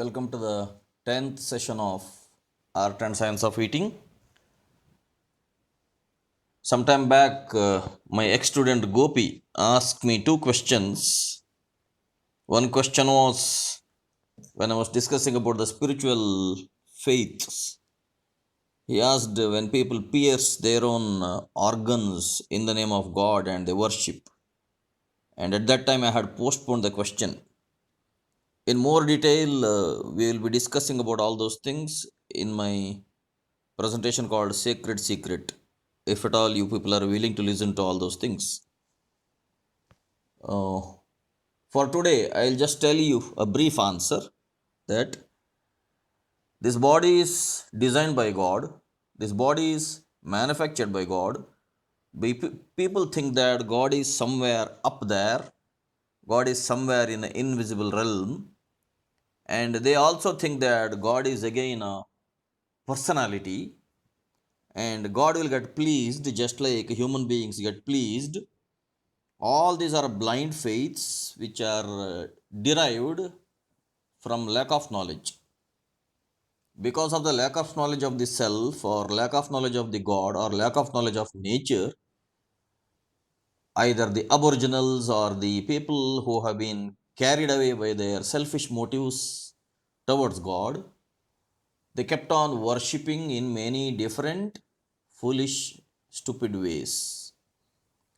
Welcome to the 10th session of Art and Science of Eating. Sometime back, my ex student Gopi asked me two questions. One question was when I was discussing about the spiritual faiths, he asked when people pierce their own organs in the name of God and they worship. And at that time, I had postponed the question. In more detail, we will be discussing about all those things in my presentation called Sacred Secret. If at all you people are willing to listen to all those things. Uh, for today, I'll just tell you a brief answer that this body is designed by God, this body is manufactured by God. People think that God is somewhere up there, God is somewhere in an invisible realm, and they also think that God is again a personality and God will get pleased just like human beings get pleased. All these are blind faiths which are derived from lack of knowledge. Because of the lack of knowledge of the self, or lack of knowledge of the God, or lack of knowledge of nature, either the aboriginals or the people who have been carried away by their selfish motives towards God, they kept on worshipping in many different foolish, stupid ways.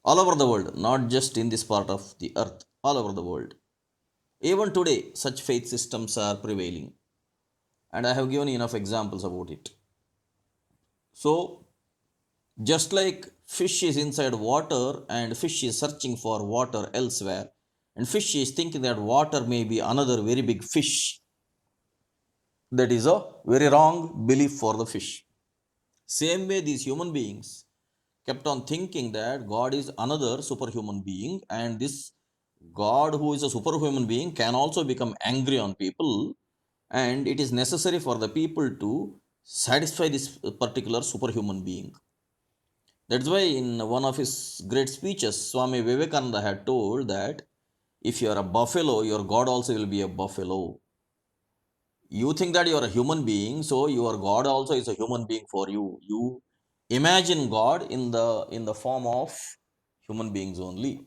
All over the world, not just in this part of the earth, all over the world. Even today, such faith systems are prevailing, and I have given enough examples about it. So, just like fish is inside water and fish is searching for water elsewhere, and fish is thinking that water may be another very big fish, that is a very wrong belief for the fish. Same way, these human beings kept on thinking that God is another superhuman being, and this God, who is a superhuman being, can also become angry on people, and it is necessary for the people to satisfy this particular superhuman being. That's why, in one of his great speeches, Swami Vivekananda had told that if you are a buffalo, your God also will be a buffalo. You think that you are a human being, so your God also is a human being for you. You imagine God in the form of human beings only.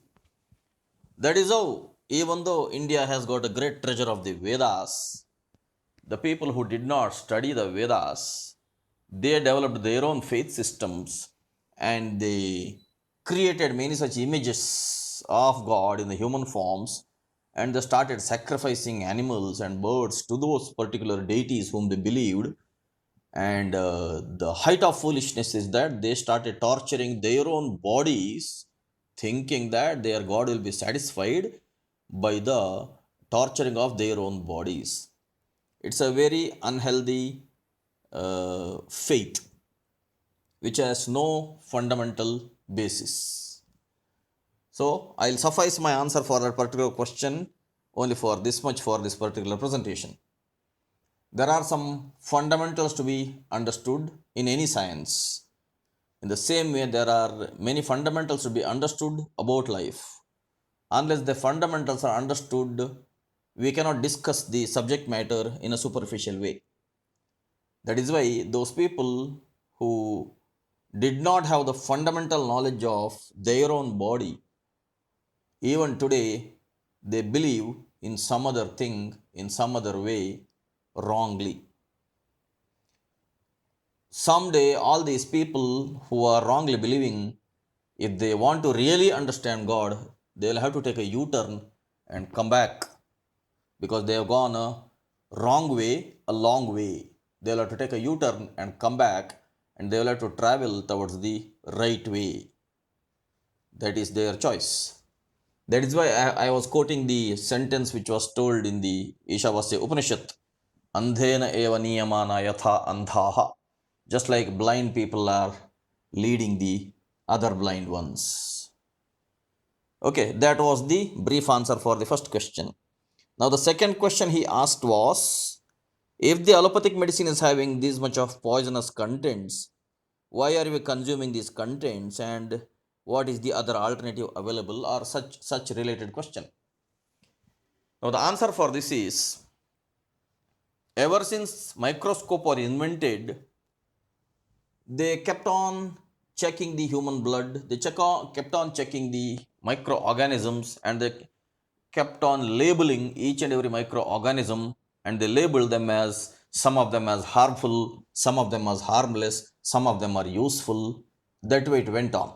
That is how, even though India has got a great treasure of the Vedas, the people who did not study the Vedas, they developed their own faith systems, and they created many such images of God in the human forms, and they started sacrificing animals and birds to those particular deities whom they believed. And the height of foolishness is that they started torturing their own bodies, thinking that their God will be satisfied by the torturing of their own bodies. It's a very unhealthy faith which has no fundamental basis. So I'll suffice my answer for that particular question only for this much for this particular presentation. There are some fundamentals to be understood in any science. In the same way, there are many fundamentals to be understood about life. Unless the fundamentals are understood, we cannot discuss the subject matter in a superficial way. That is why those people who did not have the fundamental knowledge of their own body, even today, they believe in some other thing, in some other way, wrongly. Someday, all these people who are wrongly believing, if they want to really understand God, they'll have to take a U turn and come back because they have gone a wrong way, a long way. They'll have to take a U turn and come back, and they'll have to travel towards the right way. That is their choice. That is why I was quoting the sentence which was told in the Ishavasya Upanishad, Andhena eva niyamana yatha andhaha. Just like blind people are leading the other blind ones. Okay, that was the brief answer for the first question. Now, the second question he asked was, if the allopathic medicine is having this much of poisonous contents, why are we consuming these contents, and what is the other alternative available, or such related question? Now, the answer for this is, Ever since microscope were invented, they kept on checking the human blood, kept on checking the microorganisms, and they kept on labeling each and every microorganism, and they labeled them as, some of them as harmful, some of them as harmless, some of them are useful. That way it went on.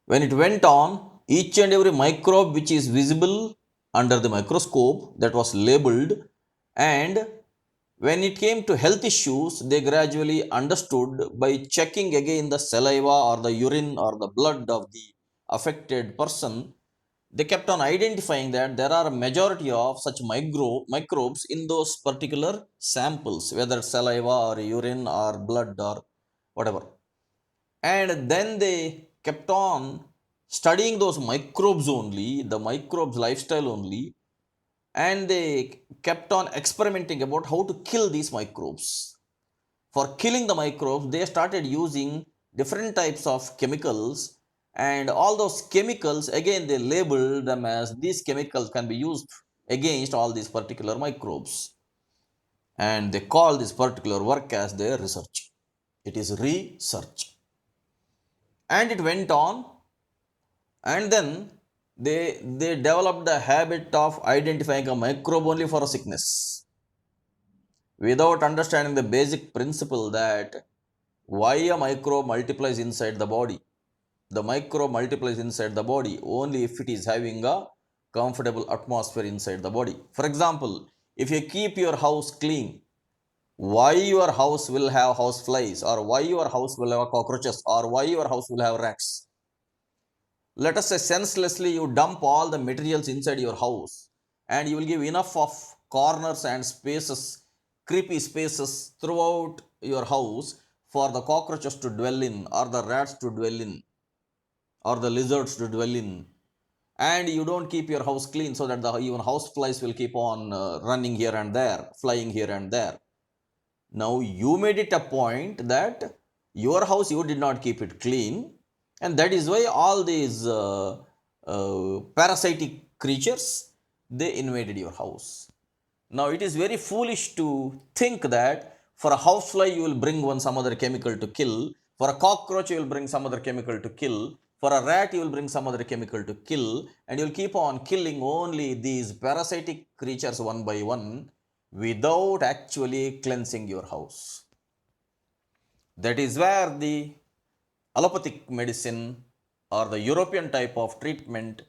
When it went on, each and every microbe which is visible under the microscope, that was labeled, and when it came to health issues, they gradually understood by checking again the saliva or the urine or the blood of the affected person. They kept on identifying that there are a majority of such microbes in those particular samples, whether saliva or urine or blood or whatever. And then they kept on studying those microbes only, the microbes lifestyle only, and they kept on experimenting about how to kill these microbes. For killing the microbes, they started using different types of chemicals, and all those chemicals again they labeled them as, these chemicals can be used against all these particular microbes, and they call this particular work as their research. It is research. And it went on, and then they developed the habit of identifying a microbe only for a sickness, without understanding the basic principle that why a microbe multiplies inside the body. The microbe multiplies inside the body only if it is having a comfortable atmosphere inside the body. For example, if you keep your house clean, why your house will have house flies, or why your house will have cockroaches, or why your house will have rats? Let us say senselessly you dump all the materials inside your house, and you will give enough of corners and spaces, creepy spaces throughout your house for the cockroaches to dwell in, or the rats to dwell in, or the lizards to dwell in, and you don't keep your house clean, so that the even house flies will keep on running here and there, flying here and there. Now you made it a point that your house you did not keep it clean, and that is why all these parasitic creatures, they invaded your house. Now it is very foolish to think that for a housefly you will bring one some other chemical to kill, for a cockroach you will bring some other chemical to kill, for a rat you will bring some other chemical to kill, and you will keep on killing only these parasitic creatures one by one without actually cleansing your house. That is where the allopathic medicine or the European type of treatment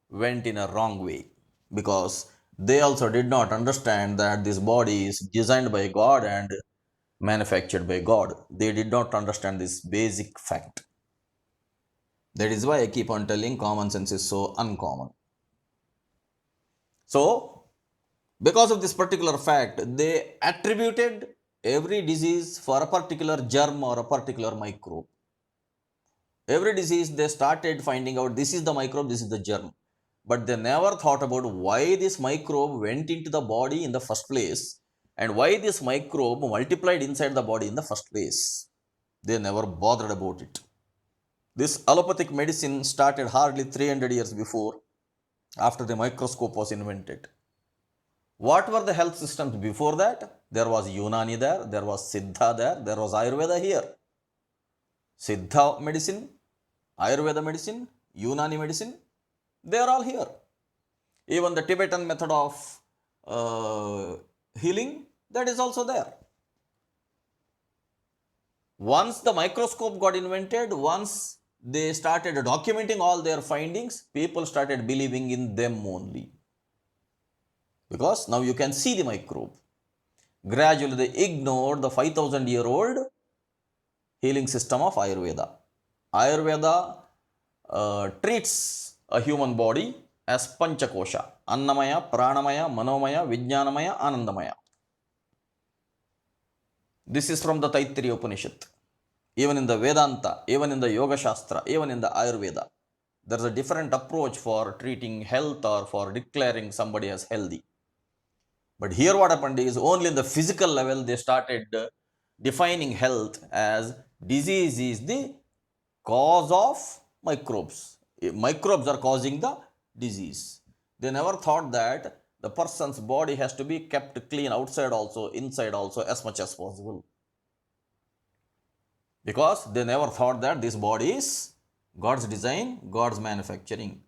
went in a wrong way, because they also did not understand that this body is designed by God and manufactured by God. They did not understand this basic fact. That is why I keep on telling common sense is so uncommon. So, because of this particular fact, they attributed every disease for a particular germ or a particular microbe. Every disease they started finding out, this is the microbe, this is the germ, but they never thought about why this microbe went into the body in the first place, and why this microbe multiplied inside the body in the first place. They never bothered about it. This allopathic medicine started hardly 300 years before, after the microscope was invented. What were the health systems before that? There was Unani there was Siddha there was Ayurveda here. Siddha medicine, Ayurveda medicine, Unani medicine, they are all here. Even the Tibetan method of healing, that is also there. Once the microscope got invented, once they started documenting all their findings, people started believing in them only. Because now you can see the microbe. Gradually they ignored the 5,000-year-old healing system of Ayurveda. Ayurveda treats a human body as Panchakosha: Annamaya, Pranamaya, Manomaya, Vijnanamaya, Anandamaya. This is from the Taittiriya Upanishad. Even in the Vedanta, even in the Yoga Shastra, even in the Ayurveda, there is a different approach for treating health or for declaring somebody as healthy. But here what happened is, only in the physical level they started defining health as disease is the cause of microbes. Microbes are causing the disease. They never thought that The person's body has to be kept clean outside also, inside also, as much as possible. Because they never thought that this body is God's design, God's manufacturing.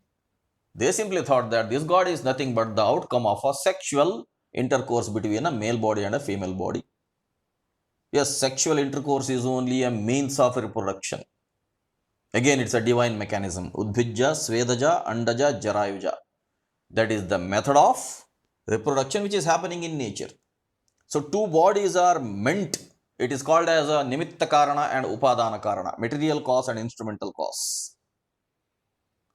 They simply thought that this God is nothing but the outcome of a sexual intercourse between a male body and a female body. Yes, sexual intercourse is only a means of reproduction. Again, it's a divine mechanism. Udbhija, Svedaja, Andaja, Jarayuja. That is the method of reproduction which is happening in nature. So two bodies are meant. It is called as a Nimitta Karana and Upadana Karana, material cause and instrumental cause.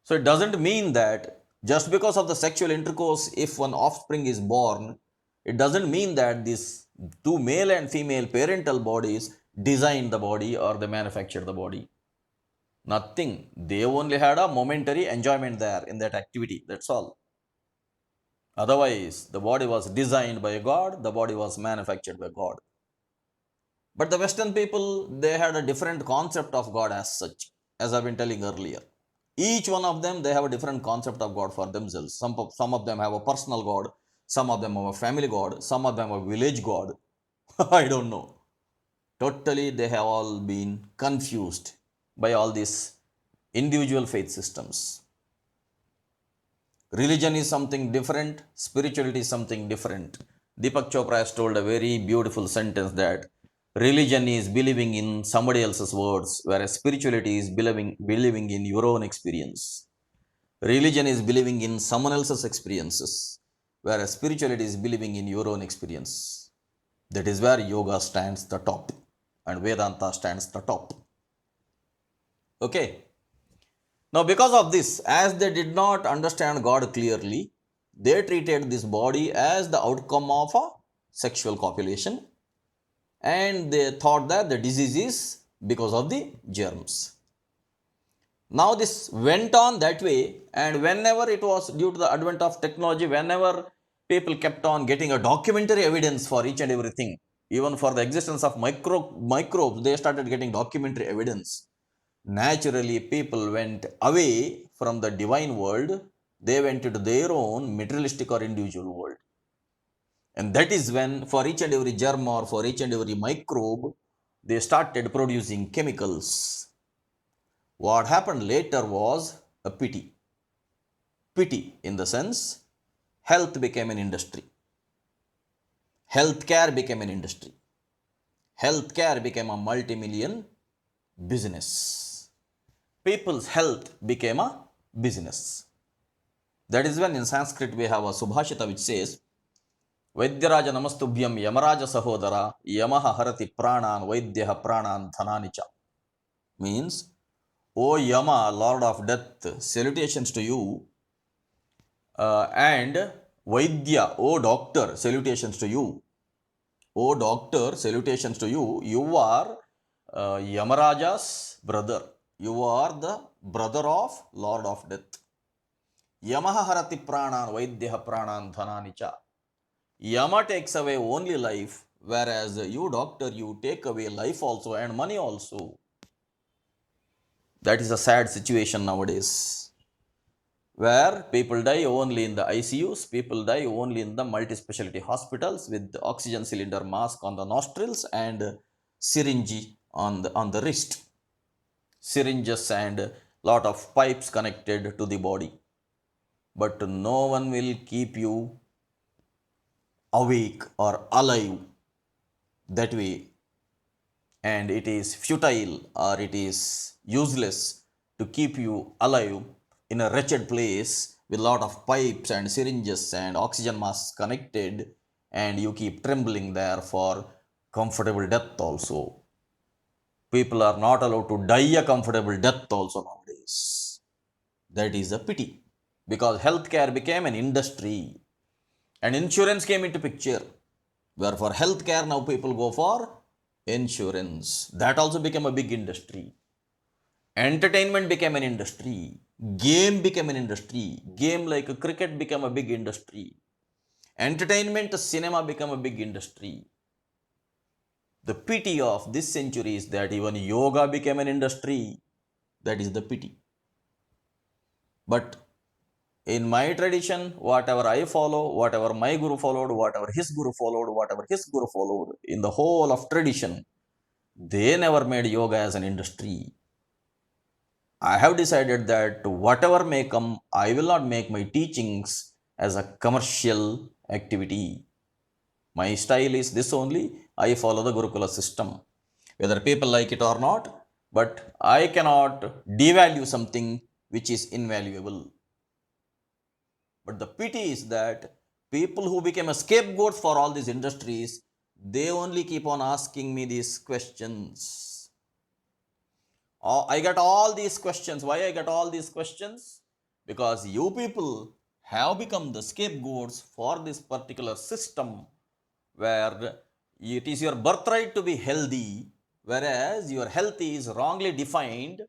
So it doesn't mean that just because of the sexual intercourse, if one offspring is born, it doesn't mean that these two male and female parental bodies designed the body or they manufactured the body. Nothing. They only had a momentary enjoyment there in that activity. That's all. Otherwise, the body was designed by God, the body was manufactured by God. But the Western people, they had a different concept of God as such, as I've been telling earlier. Each one of them, they have a different concept of God for themselves. Some of them have a personal God, some of them have a family God, some of them have a village God. I don't know. Totally, they have all been confused by all these individual faith systems. Religion is something different, spirituality is something different. Deepak Chopra has told a very beautiful sentence that religion is believing in somebody else's words, whereas spirituality is believing in your own experience. Religion is believing in someone else's experiences, whereas spirituality is believing in your own experience. That is where yoga stands the top and Vedanta stands the top. Okay. Now, because of this, as they did not understand God clearly, they treated this body as the outcome of a sexual copulation and they thought that the disease is because of the germs. Now, this went on that way, and whenever it was due to the advent of technology, whenever people kept on getting a documentary evidence for each and everything, even for the existence of microbes, they started getting documentary evidence. Naturally, people went away from the divine world, they went into their own materialistic or individual world. And that is when, for each and every germ or for each and every microbe, they started producing chemicals. What happened later was a pity. Pity in the sense, health became an industry. Healthcare became an industry. Healthcare became a multi-million business. People's health became a business. That is when in Sanskrit we have a Subhashita which says, Vaidyaraja namastubhyam Yamaraja sahodara Yamaha harati pranan Vaidyaha pranan dhananicha. Means, O Yama, Lord of Death, salutations to you. And Vaidya, O Doctor, salutations to you. O Doctor, salutations to you. You are Yamaraja's brother. You are the brother of Lord of Death. Yamaha harati pranan Vaidyaha pranan dhananicha. Yama takes away only life, whereas you, doctor, you take away life also and money also. That is a sad situation nowadays, where people die only in the ICUs, people die only in the multi-specialty hospitals with the oxygen cylinder mask on the nostrils and syringe on the wrist. Syringes and lot of pipes connected to the body. But no one will keep you awake or alive that way, and it is futile or it is useless to keep you alive in a wretched place with lot of pipes and syringes and oxygen masks connected, and you keep trembling there for comfortable death also. People are not allowed to die a comfortable death also nowadays. That is a pity, because healthcare became an industry and insurance came into picture, where for healthcare now people go for insurance. That also became a big industry. Entertainment became an industry. Game became an industry. Game like cricket became a big industry. Entertainment cinema became a big industry. The pity of this century is that even yoga became an industry. That is the pity. But In my tradition, whatever I follow, whatever my guru followed, whatever his guru followed, whatever his guru followed, in the whole of tradition, they never made yoga as an industry. I have decided that whatever may come, I will not make my teachings as a commercial activity. My style is this only. I follow the Gurukula system, whether people like it or not, but I cannot devalue something which is invaluable. But the pity is that people who became a scapegoat for all these industries, they only keep on asking me these questions. I get all these questions. Why I get all these questions? Because you people have become the scapegoats for this particular system where it is your birthright to be healthy, whereas your health is wrongly defined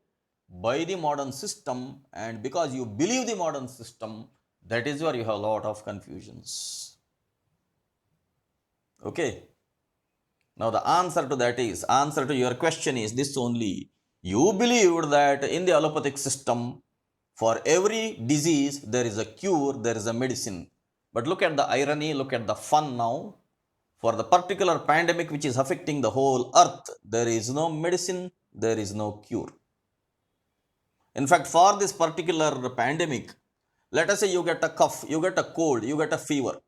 by the modern system, and because you believe the modern system, that is where you have a lot of confusions. Okay. Now the answer to that is, answer to your question is this only. You believed that in the allopathic system, for every disease there is a cure, there is a medicine. But look at the irony, look at the fun now. For the particular pandemic which is affecting the whole earth, there is no medicine, there is no cure. In fact, for this particular pandemic, let us say you get a cough, you get a cold, you get a fever.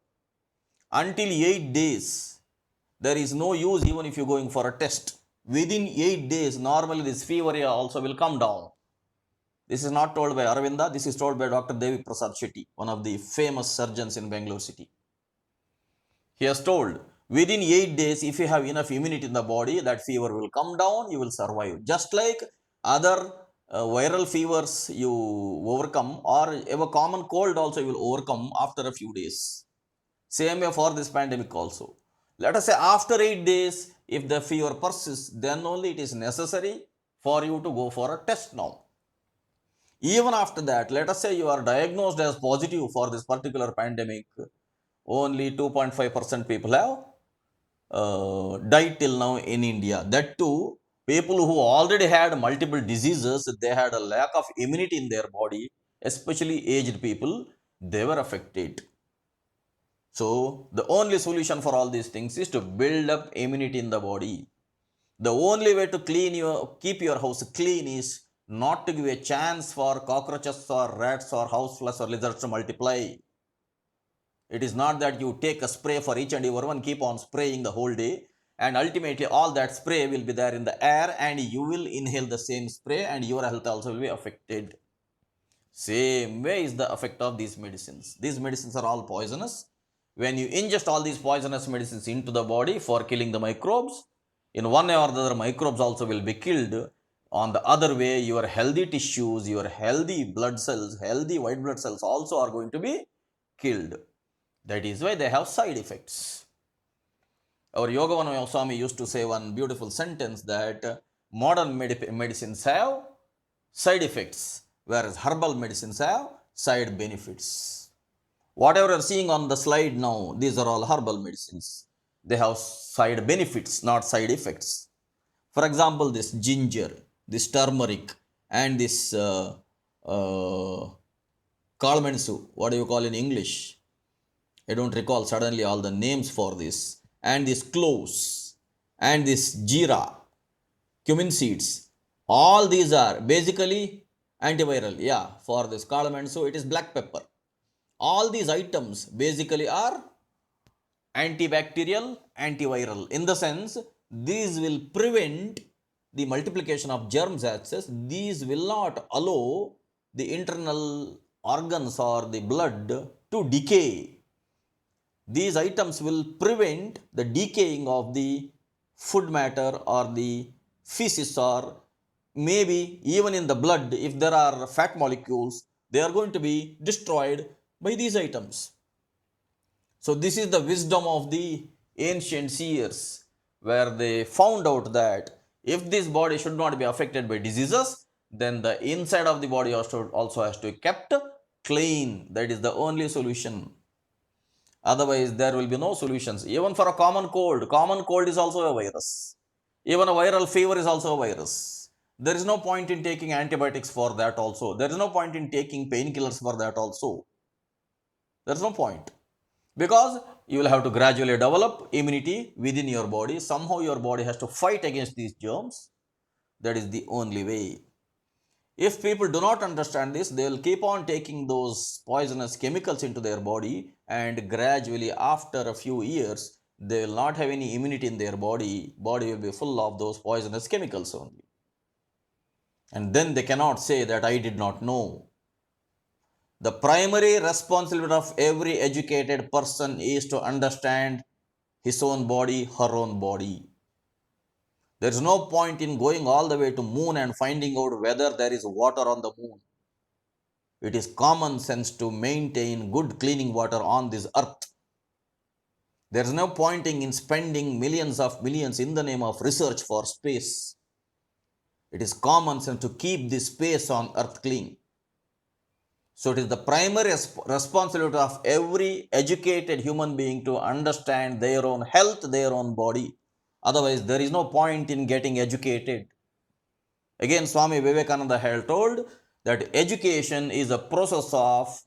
Until 8 days, there is no use even if you're going for a test. Within 8 days, normally this fever also will come down. This is not told by Aravinda, this is told by Dr. Devi Prasad Shetty, one of the famous surgeons in Bangalore city. He has told, within 8 days, if you have enough immunity in the body, that fever will come down, you will survive. Just like other viral fevers you overcome, or a common cold also you will overcome after a few days. Same way for this pandemic also. Let us say after 8 days, if the fever persists, then only it is necessary for you to go for a test now. Even after that, let us say you are diagnosed as positive for this particular pandemic, only 2.5% people have died till now in India. That too, people who already had multiple diseases, they had a lack of immunity in their body, especially aged people, they were affected. So, the only solution for all these things is to build up immunity in the body. The only way to keep your house clean is not to give a chance for cockroaches or rats or houseflies or lizards to multiply. It is not that you take a spray for each and every one, keep on spraying the whole day, and ultimately all that spray will be there in the air and you will inhale the same spray and your health also will be affected. Same way is the effect of these medicines. These medicines are all poisonous. When you ingest all these poisonous medicines into the body for killing the microbes, in one way or the other, microbes also will be killed. On the other way, your healthy tissues, your healthy blood cells, healthy white blood cells also are going to be killed. That is why they have side effects. Our Yogavana Swami used to say one beautiful sentence that modern medicines have side effects, whereas herbal medicines have side benefits. Whatever you're seeing on the slide now, these are all herbal medicines. They have side benefits, not side effects. For example, this ginger, this turmeric, and this kalmensu, what do you call in English? I don't recall suddenly all the names for this. And this cloves, and this jeera, cumin seeds. All these are basically antiviral. Yeah, for this kalmensu, it is black pepper. All these items basically are antibacterial, antiviral. In the sense, these will prevent the multiplication of germs access. These will not allow the internal organs or the blood to decay. These items will prevent the decaying of the food matter or the feces, or maybe even in the blood, if there are fat molecules, they are going to be destroyed by these items. So this is the wisdom of the ancient seers, where they found out that if this body should not be affected by diseases, then the inside of the body also has to be kept clean. That is the only solution. Otherwise, there will be no solutions. Even for a common cold is also a virus. Even a viral fever is also a virus. There is no point in taking antibiotics for that also. There is no point in taking painkillers for that also. There's no point. Because you will have to gradually develop immunity within your body. Somehow your body has to fight against these germs. That is the only way. If people do not understand this, they will keep on taking those poisonous chemicals into their body, and gradually after a few years, they will not have any immunity in their body. Body will be full of those poisonous chemicals only. And then they cannot say that I did not know. The primary responsibility of every educated person is to understand his own body, her own body. There is no point in going all the way to moon and finding out whether there is water on the moon. It is common sense to maintain good cleaning water on this earth. There is no pointing in spending millions of millions in the name of research for space. It is common sense to keep this space on earth clean. So it is the primary responsibility of every educated human being to understand their own health, their own body. Otherwise, there is no point in getting educated. Again, Swami Vivekananda had told that education is a process of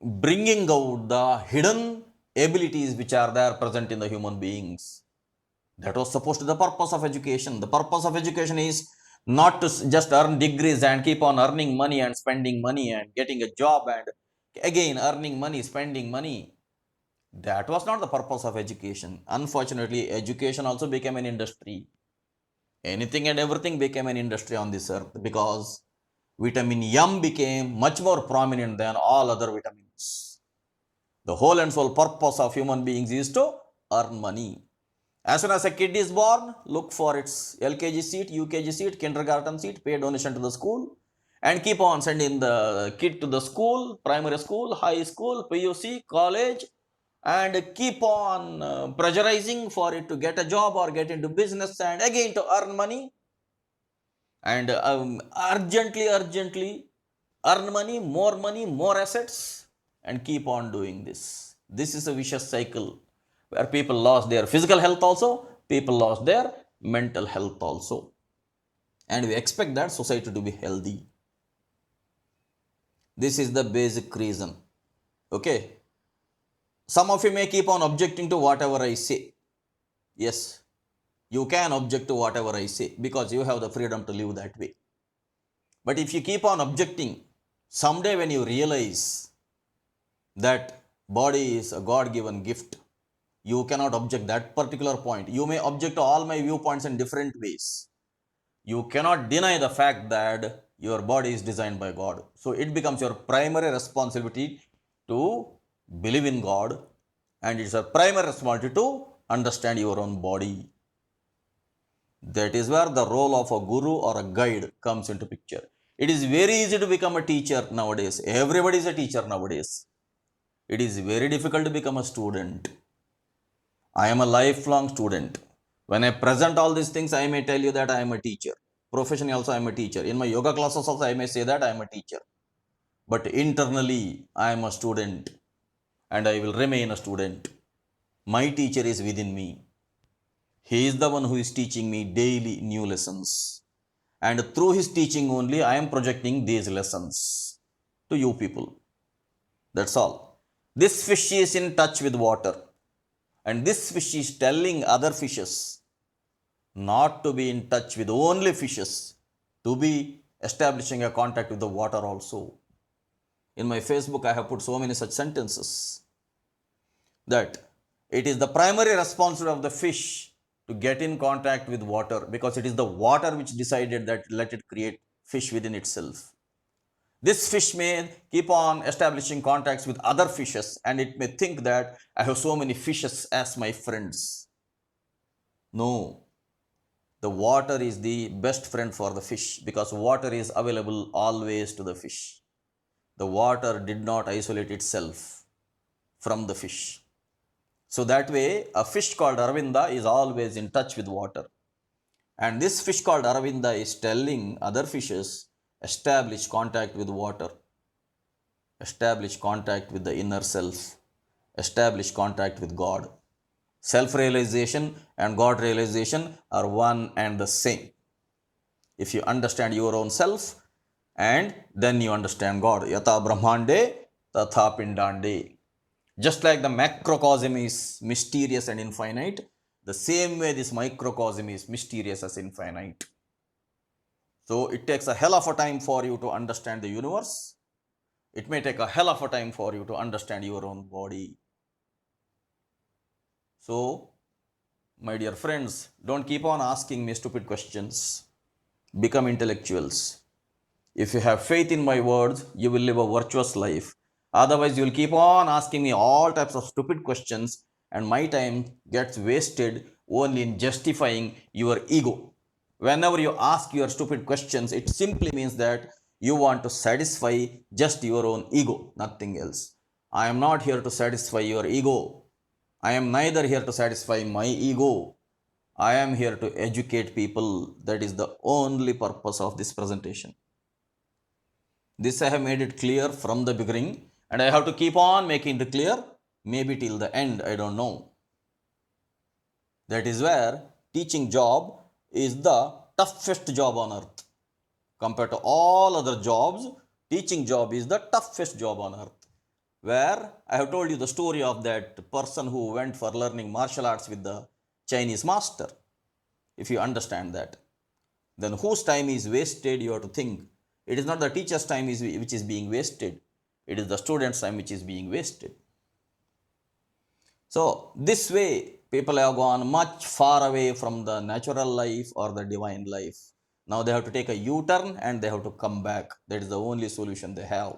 bringing out the hidden abilities which are there present in the human beings. That was supposed to be the purpose of education. The purpose of education is not to just earn degrees and keep on earning money and spending money and getting a job and again earning money, spending money. That was not the purpose of education. Unfortunately, education also became an industry. Anything and everything became an industry on this earth because vitamin M became much more prominent than all other vitamins. The whole and sole purpose of human beings is to earn money. As soon as a kid is born, look for its LKG seat, UKG seat, kindergarten seat, pay donation to the school, and keep on sending the kid to the school, primary school, high school, PUC, college, and keep on pressurizing for it to get a job or get into business and again to earn money and urgently earn money, more assets, and keep on doing this. This is a vicious cycle where people lost their physical health also, people lost their mental health also. And we expect that society to be healthy. This is the basic reason. Okay. Some of you may keep on objecting to whatever I say. Yes, you can object to whatever I say because you have the freedom to live that way. But if you keep on objecting, someday when you realize that body is a God-given gift, you cannot object that particular point. You may object to all my viewpoints in different ways. You cannot deny the fact that your body is designed by God. So it becomes your primary responsibility to believe in God, and it's a primary responsibility to understand your own body. That is where the role of a guru or a guide comes into picture. It is very easy to become a teacher nowadays. Everybody is a teacher nowadays. It is very difficult to become a student. I am a lifelong student. When I present all these things, I may tell you that I am a teacher. Professionally also I am a teacher. In my yoga classes also I may say that I am a teacher. But internally I am a student and I will remain a student. My teacher is within me. He is the one who is teaching me daily new lessons. And through his teaching only I am projecting these lessons to you people. That's all. This fish is in touch with water. And this fish is telling other fishes not to be in touch with only fishes, to be establishing a contact with the water also. In my Facebook, I have put so many such sentences that it is the primary responsibility of the fish to get in contact with water because it is the water which decided that let it create fish within itself. This fish may keep on establishing contacts with other fishes and it may think that I have so many fishes as my friends. No, the water is the best friend for the fish because water is available always to the fish. The water did not isolate itself from the fish. So that way, a fish called Aravinda is always in touch with water. And this fish called Aravinda is telling other fishes, establish contact with water, establish contact with the inner self, establish contact with God. Self-realization and God realization are one and the same. If you understand your own self, and then you understand God. Yata Brahmande, Tatha Pindande. Just like the macrocosm is mysterious and infinite, the same way this microcosm is mysterious as infinite. So it takes a hell of a time for you to understand the universe. It may take a hell of a time for you to understand your own body. So, my dear friends, don't keep on asking me stupid questions. Become intellectuals. If you have faith in my words, you will live a virtuous life. Otherwise, you will keep on asking me all types of stupid questions, and my time gets wasted only in justifying your ego. Whenever you ask your stupid questions, it simply means that you want to satisfy just your own ego, nothing else. I am not here to satisfy your ego. I am neither here to satisfy my ego. I am here to educate people. That is the only purpose of this presentation. This I have made it clear from the beginning, and I have to keep on making it clear, maybe till the end, I don't know. That is where teaching job is the toughest job on earth. Compared to all other jobs, teaching job is the toughest job on earth. Where I have told you the story of that person who went for learning martial arts with the Chinese master. If you understand that, then whose time is wasted, you have to think. It is not the teacher's time which is being wasted. It is the student's time which is being wasted. So this way, people have gone much far away from the natural life or the divine life. Now they have to take a U-turn and they have to come back. That is the only solution they have.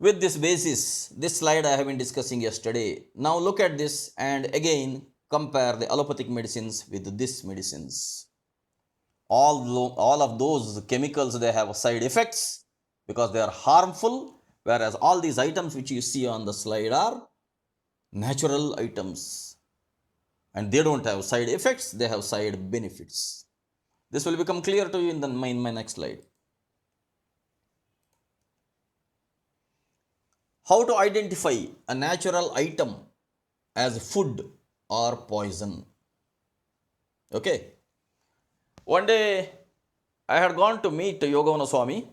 With this basis, this slide I have been discussing yesterday. Now look at this and again compare the allopathic medicines with these medicines. All of those chemicals, they have side effects because they are harmful, whereas all these items which you see on the slide are natural items and they don't have side effects, they have side benefits. This will become clear to you in my next slide. How to identify a natural item as food or poison. Okay. One day I had gone to meet Yogavana Swami.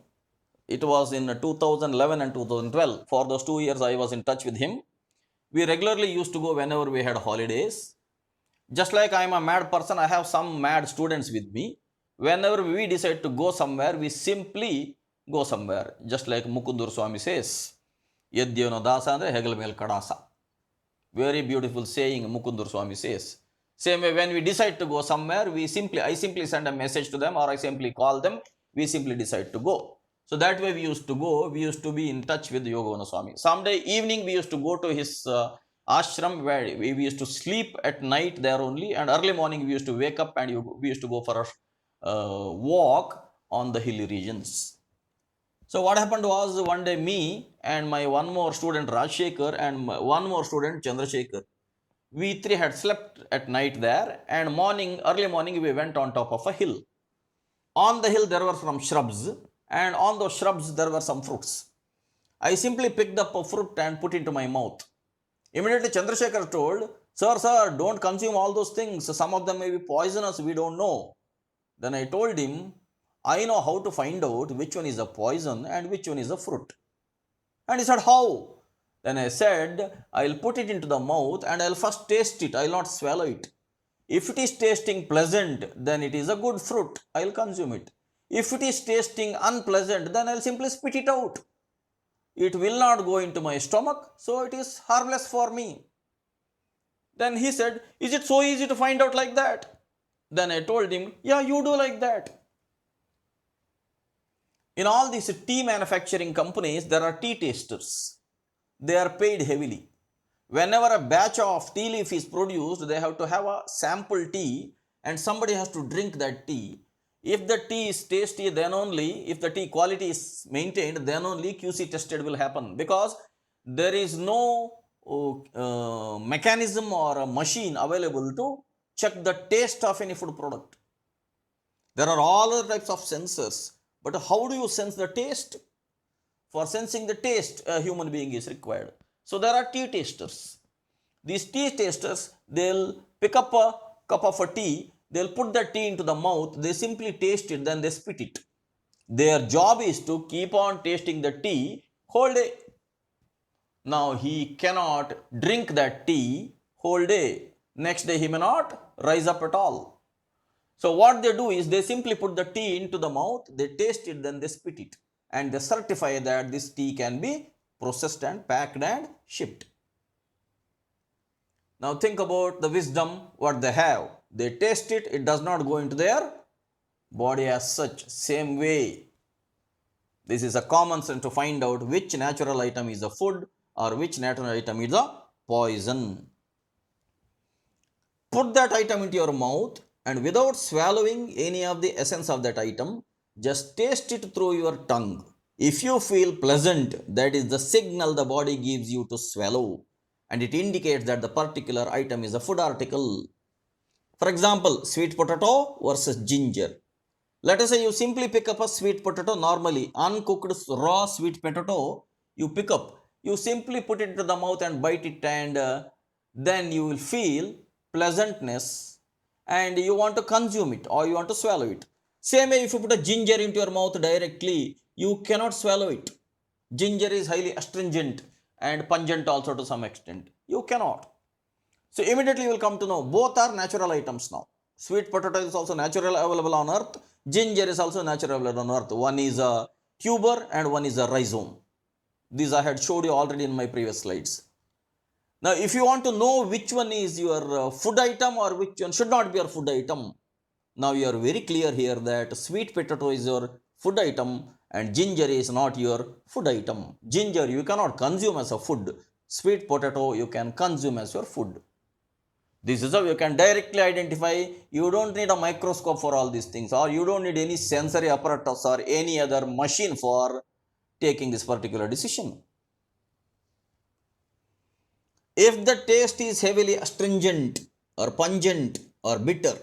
It was in 2011 and 2012. For those 2 years I was in touch with him. We regularly used to go whenever we had holidays. Just like I am a mad person, I have some mad students with me. Whenever we decide to go somewhere, we simply go somewhere. Just like Mukundur Swami says, Yadyano dasa andre hegel mel kadasa. Very beautiful saying Mukundur Swami says. Same way, when we decide to go somewhere, I simply send a message to them or I simply call them, we simply decide to go. So that way we used to go, we used to be in touch with Yogavana Swami. Someday evening we used to go to his ashram where we used to sleep at night there only, and early morning we used to wake up and we used to go for a walk on the hilly regions. So what happened was, one day me and my one more student Rajshekhar and one more student Chandrasekhar, we three had slept at night there, and early morning we went on top of a hill. On the hill there were some shrubs, and on those shrubs there were some fruits. I simply picked up a fruit and put it into my mouth. Immediately Chandrasekhar told, Sir, don't consume all those things. Some of them may be poisonous, we don't know. Then I told him, I know how to find out which one is a poison and which one is a fruit. And he said, how? Then I said, I'll put it into the mouth and I'll first taste it. I'll not swallow it. If it is tasting pleasant, then it is a good fruit. I'll consume it. If it is tasting unpleasant, then I'll simply spit it out. It will not go into my stomach, so it is harmless for me. Then he said, is it so easy to find out like that? Then I told him, yeah, you do like that. In all these tea manufacturing companies, there are tea tasters. They are paid heavily. Whenever a batch of tea leaf is produced, they have to have a sample tea and somebody has to drink that tea. If the tea is tasty, then only, if the tea quality is maintained, then only QC tested will happen, because there is no mechanism or a machine available to check the taste of any food product. There are all other types of sensors, but how do you sense the taste? For sensing the taste, a human being is required. So there are tea tasters. These tea tasters, they'll pick up a cup of a tea, they'll put the tea into the mouth, they simply taste it, then they spit it. Their job is to keep on tasting the tea whole day. Now he cannot drink that tea whole day. Next day he may not rise up at all. So what they do is they simply put the tea into the mouth, they taste it, then they spit it. And they certify that this tea can be processed and packed and shipped. Now think about the wisdom what they have. They taste it, it does not go into their body as such. Same way, this is a common sense to find out which natural item is a food or which natural item is a poison. Put that item into your mouth and without swallowing any of the essence of that item, just taste it through your tongue. If you feel pleasant, that is the signal the body gives you to swallow, and it indicates that the particular item is a food article. For example, sweet potato versus ginger. Let us say you simply pick up a sweet potato normally, uncooked raw sweet potato, you pick up, you simply put it into the mouth and bite it, and then you will feel pleasantness and you want to consume it or you want to swallow it. Same way, if you put a ginger into your mouth directly, you cannot swallow it. Ginger is highly astringent and pungent also to some extent. You cannot. So immediately you will come to know both are natural items now. Sweet potato is also natural available on earth. Ginger is also natural available on earth. One is a tuber and one is a rhizome. These I had showed you already in my previous slides. Now if you want to know which one is your food item or which one should not be your food item, now you are very clear here that sweet potato is your food item and ginger is not your food item. Ginger you cannot consume as a food. Sweet potato you can consume as your food. This is how you can directly identify. You don't need a microscope for all these things, or you don't need any sensory apparatus or any other machine for taking this particular decision. If the taste is heavily astringent or pungent or bitter,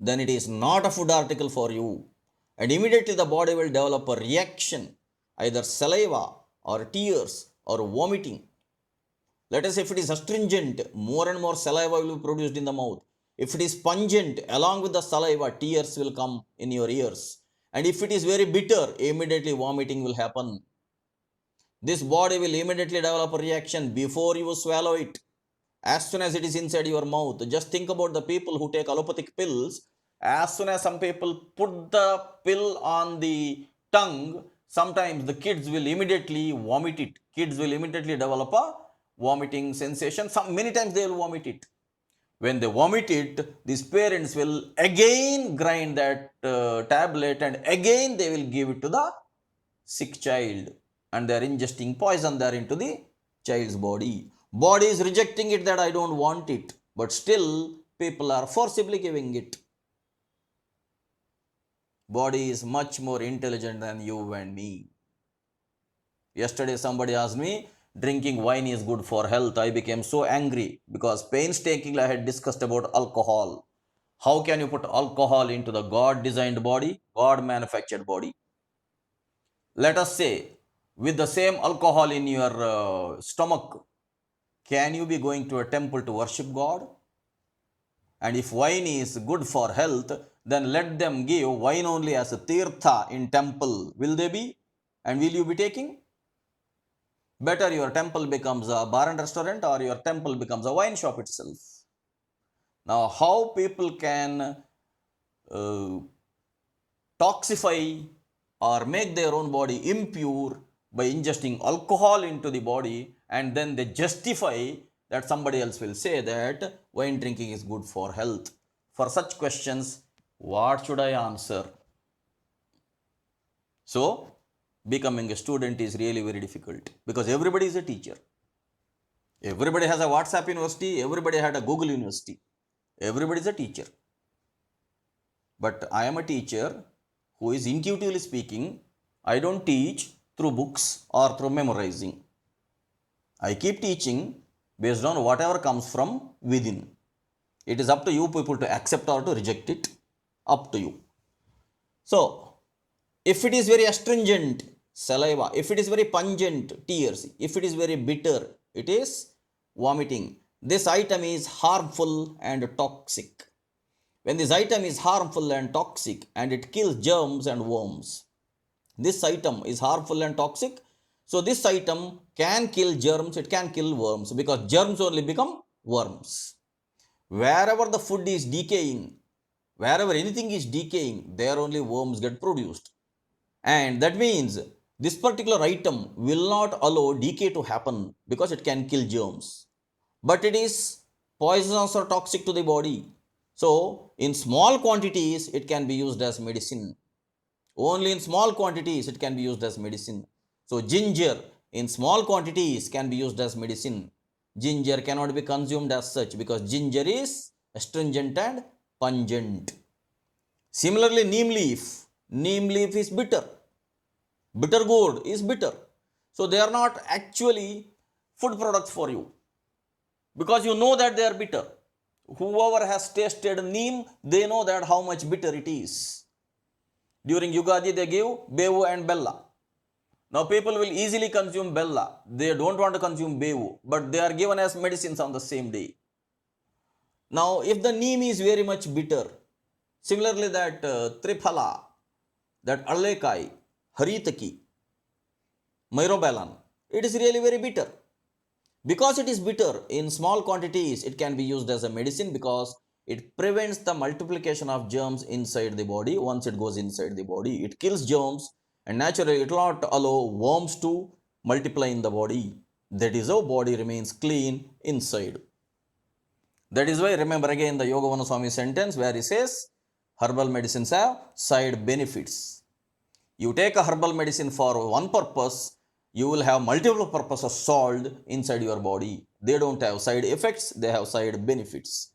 then it is not a food article for you. And immediately the body will develop a reaction, either saliva or tears or vomiting. Let us say if it is astringent, more and more saliva will be produced in the mouth. If it is pungent, along with the saliva, tears will come in your ears. And if it is very bitter, immediately vomiting will happen. This body will immediately develop a reaction before you swallow it. As soon as it is inside your mouth, just think about the people who take allopathic pills. As soon as some people put the pill on the tongue, sometimes the kids will immediately vomit it. Kids will immediately develop a vomiting sensation. Many times they will vomit it. When they vomit it, these parents will again grind that tablet and again they will give it to the sick child, and they are ingesting poison there into the child's body. Body is rejecting it that I don't want it, but still people are forcibly giving it. Body is much more intelligent than you and me. Yesterday somebody asked me, drinking wine is good for health. I became so angry because painstakingly I had discussed about alcohol. How can you put alcohol into the God designed body, God manufactured body? Let us say, with the same alcohol in your stomach, can you be going to a temple to worship God? And if wine is good for health, then let them give wine only as a tirtha in temple. Will they be? And will you be taking? Better your temple becomes a bar and restaurant or your temple becomes a wine shop itself. Now, how people can toxify or make their own body impure by ingesting alcohol into the body, and then they justify that somebody else will say that wine drinking is good for health. For such questions, what should I answer? So, becoming a student is really very difficult because everybody is a teacher. Everybody has a WhatsApp university, everybody had a Google university. Everybody is a teacher. But I am a teacher who is intuitively speaking. I don't teach through books or through memorizing. I keep teaching based on whatever comes from within. It is up to you people to accept or to reject it. Up to you. So, if it is very astringent, saliva. If it is very pungent, tears. If it is very bitter, it is vomiting. This item is harmful and toxic. When this item is harmful and toxic and it kills germs and worms, this item is harmful and toxic. So this item can kill germs, it can kill worms, because germs only become worms. Wherever the food is decaying, wherever anything is decaying, there only worms get produced. And that means this particular item will not allow decay to happen because it can kill germs. But it is poisonous or toxic to the body. So, in small quantities, it can be used as medicine. Only in small quantities, it can be used as medicine. So, ginger in small quantities can be used as medicine. Ginger cannot be consumed as such because ginger is astringent and pungent. Similarly, neem leaf is bitter. Bitter gourd is bitter. So they are not actually food products for you because you know that they are bitter. Whoever has tasted neem, they know that how much bitter it is. During Yugadi, they give bevu and bella. Now people will easily consume bella. They don't want to consume bevu, but they are given as medicines on the same day. Now, if the neem is very much bitter, similarly that triphala, that arlekai, haritaki, myrobalan, it is really very bitter. Because it is bitter in small quantities, it can be used as a medicine because it prevents the multiplication of germs inside the body. Once it goes inside the body, it kills germs and naturally it will not allow worms to multiply in the body. That is how body remains clean inside. That is why remember again the Yoga Swami sentence where he says herbal medicines have side benefits. You take a herbal medicine for one purpose, you will have multiple purposes solved inside your body. They don't have side effects, they have side benefits.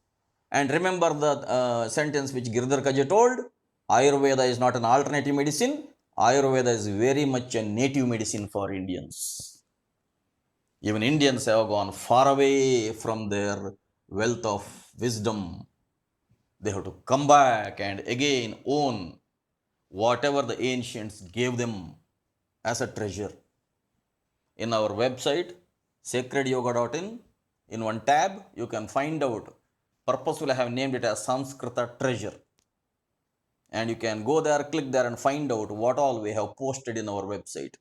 And remember the sentence which Girdhar Kaje told, Ayurveda is not an alternative medicine, Ayurveda is very much a native medicine for Indians. Even Indians have gone far away from their wealth of wisdom. They have to come back and again own whatever the ancients gave them as a treasure. In our website sacredyoga.in, in one tab you can find out, purposefully I have named it as Sanskrita treasure, and you can go there, click there and find out what all we have posted in our website.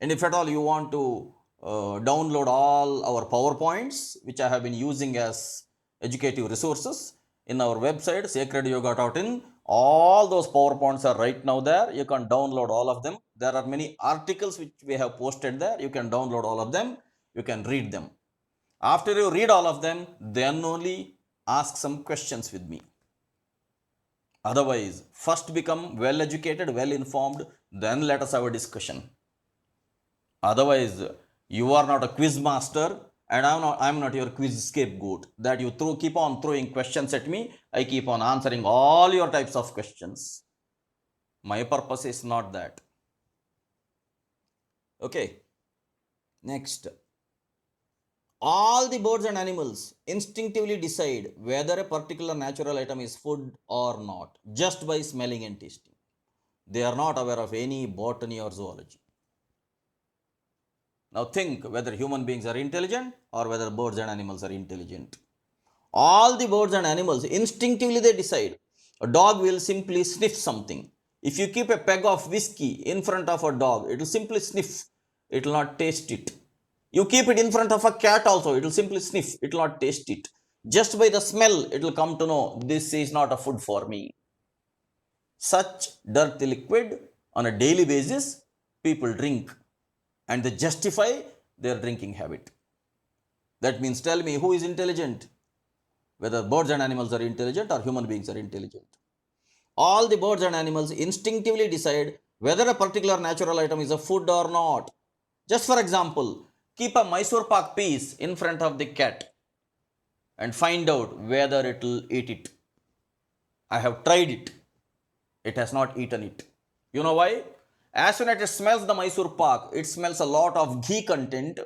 And if at all you want to download all our PowerPoints which I have been using as educative resources in our website sacredyoga.in, all those PowerPoints are right now there. You can download all of them. There are many articles which we have posted there. You can download all of them. You can read them. After you read all of them, then only ask some questions with me. Otherwise, first become well educated, well informed, then let us have a discussion. Otherwise, you are not a quiz master and I'm not your quiz scapegoat that you keep on throwing questions at me. I keep on answering all your types of questions. My purpose is not that. Okay. Next. All the birds and animals instinctively decide whether a particular natural item is food or not just by smelling and tasting. They are not aware of any botany or zoology. Now think whether human beings are intelligent or whether birds and animals are intelligent. All the birds and animals instinctively they decide. A dog will simply sniff something. If you keep a peg of whiskey in front of a dog, it will simply sniff. It will not taste it. You keep it in front of a cat also, it will simply sniff. It will not taste it. Just by the smell, it will come to know this is not a food for me. Such dirty liquid on a daily basis, people drink and they justify their drinking habit. That means tell me who is intelligent? Whether birds and animals are intelligent or human beings are intelligent. All the birds and animals instinctively decide whether a particular natural item is a food or not. Just for example, keep a Mysore Pak piece in front of the cat and find out whether it will eat it. I have tried it. It has not eaten it. You know why? As soon as it smells the Mysore Pak, it smells a lot of ghee content.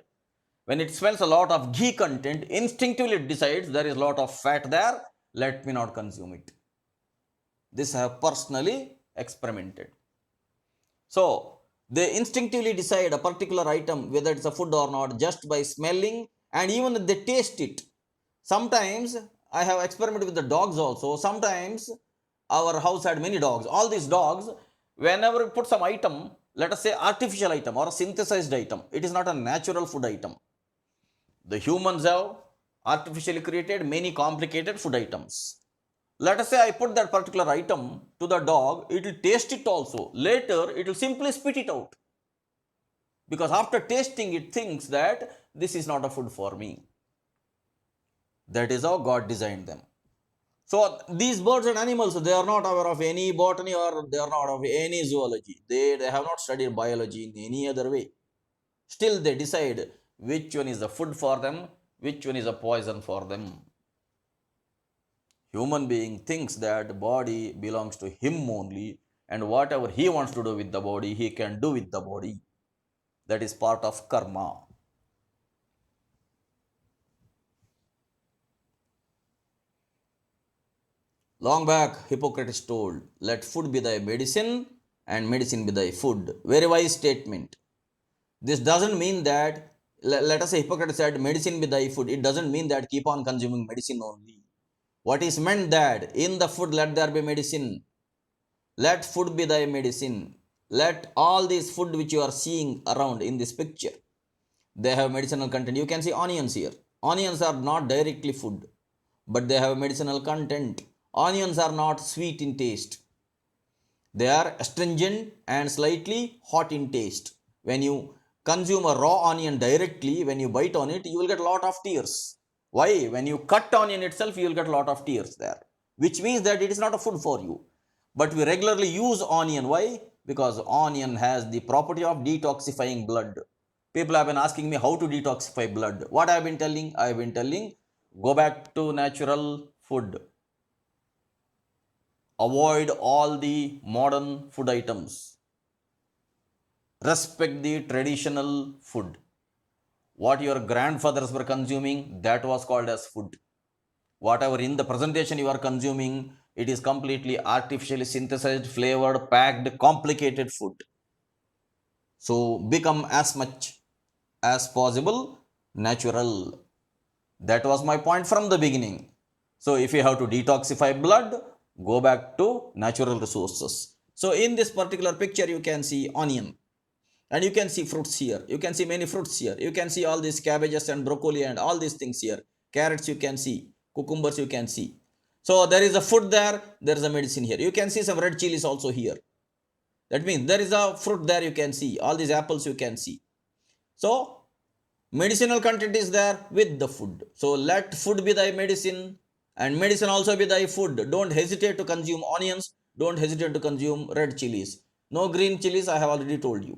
When it smells a lot of ghee content, instinctively it decides there is a lot of fat there, let me not consume it. This I have personally experimented. So, they instinctively decide a particular item whether it's a food or not just by smelling, and even if they taste it. Sometimes I have experimented with the dogs also. Sometimes our house had many dogs. All these dogs, whenever we put some item, let us say, artificial item or a synthesized item. It is not a natural food item. The humans have artificially created many complicated food items. Let us say I put that particular item to the dog, it will taste it also. Later, it will simply spit it out. Because after tasting, it thinks that this is not a food for me. That is how God designed them. So these birds and animals, they are not aware of any botany or they are not of any zoology. They have not studied biology in any other way. Still, they decide which one is the food for them, which one is a poison for them. Human being thinks that body belongs to him only, and whatever he wants to do with the body, he can do with the body. That is part of karma. Long back, Hippocrates told, let food be thy medicine and medicine be thy food. Very wise statement. This doesn't mean that, let us say Hippocrates said, medicine be thy food. It doesn't mean that keep on consuming medicine only. What is meant that in the food let there be medicine. Let food be thy medicine. Let all this food which you are seeing around in this picture, they have medicinal content. You can see onions here. Onions are not directly food, but they have medicinal content. Onions are not sweet in taste. They are astringent and slightly hot in taste. When you consume a raw onion directly, when you bite on it, you will get a lot of tears. Why? When you cut onion itself, you will get a lot of tears there, which means that it is not a food for you. But we regularly use onion. Why? Because onion has the property of detoxifying blood. People have been asking me how to detoxify blood. What I have been telling? I have been telling, go back to natural food. Avoid all the modern food items. Respect the traditional food. What your grandfathers were consuming, that was called as food. Whatever in the presentation you are consuming, it is completely artificially synthesized, flavored, packed, complicated food. So become as much as possible natural. That was my point from the beginning. So if you have to detoxify blood, go back to natural resources. So in this particular picture, you can see onion. And you can see fruits here. You can see many fruits here. You can see all these cabbages and broccoli and all these things here. Carrots you can see. Cucumbers you can see. So there is a food there. There is a medicine here. You can see some red chilies also here. That means there is a fruit there you can see. All these apples you can see. So medicinal content is there with the food. So let food be thy medicine and medicine also be thy food. Don't hesitate to consume onions. Don't hesitate to consume red chilies. No green chilies, I have already told you.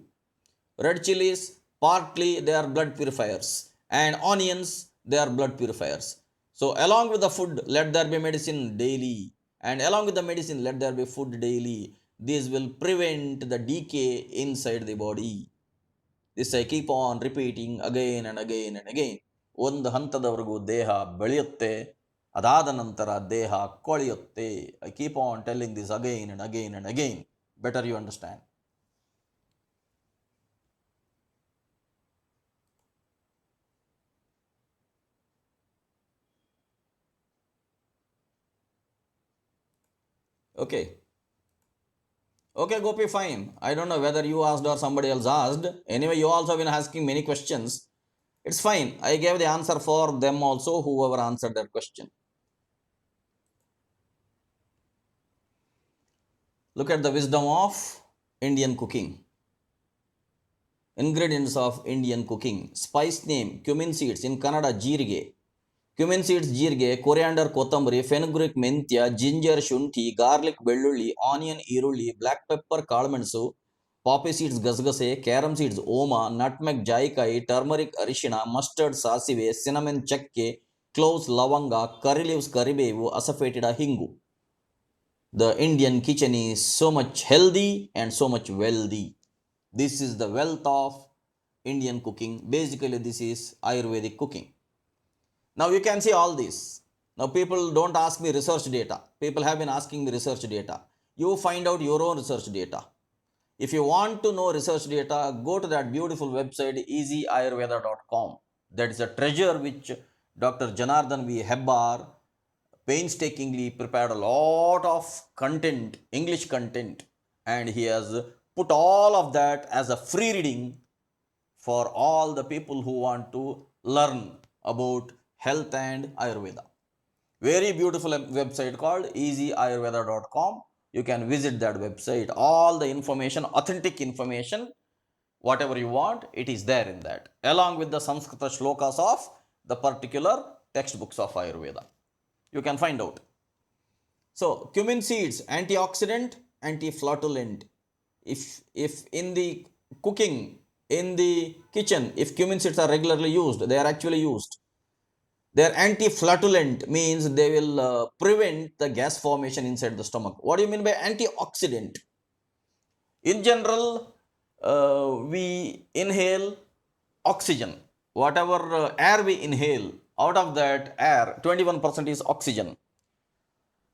Red chilies, partly they are blood purifiers, and onions, they are blood purifiers. So along with the food, let there be medicine daily, and along with the medicine, let there be food daily. This will prevent the decay inside the body. This I keep on repeating again and again and again. ಒಂದು ಹಂತದವರೆಗೂ ದೇಹ ಬೆಳೆಯುತ್ತೆ, ಅದಾದ ನಂತರ ದೇಹ ಕೊಳೆಯುತ್ತೆ. I keep on telling this again and again and again. Better you understand. Okay. Okay, Gopi, fine. I don't know whether you asked or somebody else asked. Anyway, you also been asking many questions. It's fine. I gave the answer for them also, whoever answered that question. Look at the wisdom of Indian cooking. Ingredients of Indian cooking. Spice name, cumin seeds. In Kannada, jeerige. Cumin seeds, jeerige, coriander, kothambari, fenugreek, menthya, ginger, shunthi, garlic, ಬೆಳ್ಳುಳ್ಳಿ, onion, ಈರುಳ್ಳಿ, black pepper, ಕಾಳುಮೆಣಸು, ಪಾಪಿ seeds ಗಸಗಸೆ, carrom seeds ಓಮ, nutmeg ಜಾಯಿಕಾಯಿ, turmeric ಅರಿಶಿಣ, mustard ಸಾಸಿವೆ, ಸಿನಮೆನ್ ಚಕ್ಕೆ, cloves ಲವಂಗ, ಕರಿ ಲೀವ್ಸ್ ಕರಿಬೇವು, ಅಸಫೇಟಿಡ ಹಿಂಗು. The Indian kitchen is so much healthy and so much wealthy. This is the wealth of Indian cooking. Basically, this is Ayurvedic cooking. Now you can see all this. Now people don't ask me research data. People have been asking me research data. You find out your own research data. If you want to know research data, go to that beautiful website easyayurveda.com. That is a treasure which Dr. Janardhan V. Hebbar painstakingly prepared a lot of content, English content, and he has put all of that as a free reading for all the people who want to learn about health and Ayurveda. Very beautiful website called easyayurveda.com. You can visit that website. All the information, authentic information, whatever you want, it is there in that, along with the Sanskrita shlokas of the particular textbooks of Ayurveda. You can find out. So, cumin seeds, antioxidant, anti-flatulent. If in the cooking, in the kitchen, if cumin seeds are regularly used, they are actually used. They are anti-flatulent, means they will prevent the gas formation inside the stomach. What do you mean by antioxidant? In general, we inhale oxygen. Whatever air we inhale, out of that air, 21% is oxygen.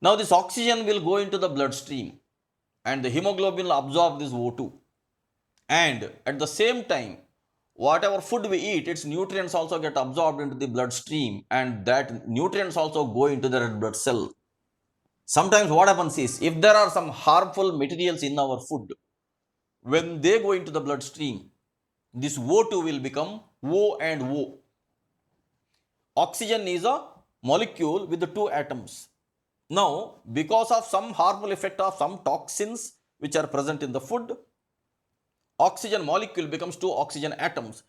Now this oxygen will go into the bloodstream and the hemoglobin will absorb this O2. And at the same time, whatever food we eat, its nutrients also get absorbed into the bloodstream, and that nutrients also go into the red blood cell. Sometimes what happens is, if there are some harmful materials in our food, when they go into the bloodstream, this O2 will become O and O. Oxygen is a molecule with the two atoms. Now, because of some harmful effect of some toxins which are present in the food, oxygen molecule becomes two oxygen atoms.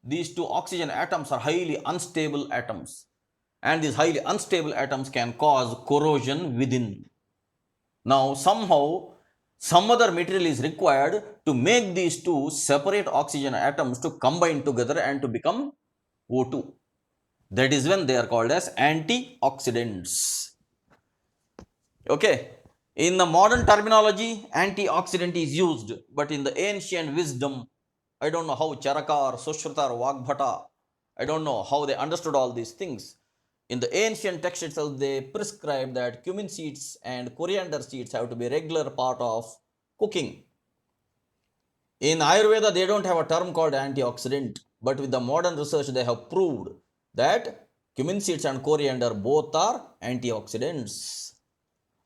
These two oxygen atoms are highly unstable atoms, and these highly unstable atoms can cause corrosion within. Now, somehow, some other material is required to make these two separate oxygen atoms to combine together and to become O2. That is when they are called as antioxidants. Okay. In the modern terminology, antioxidant is used, but in the ancient wisdom, I don't know how Charaka or Sushruta or Vagbhata, I don't know how they understood all these things. In the ancient text itself, they prescribed that cumin seeds and coriander seeds have to be a regular part of cooking. In Ayurveda, they don't have a term called antioxidant, but with the modern research, they have proved that cumin seeds and coriander both are antioxidants.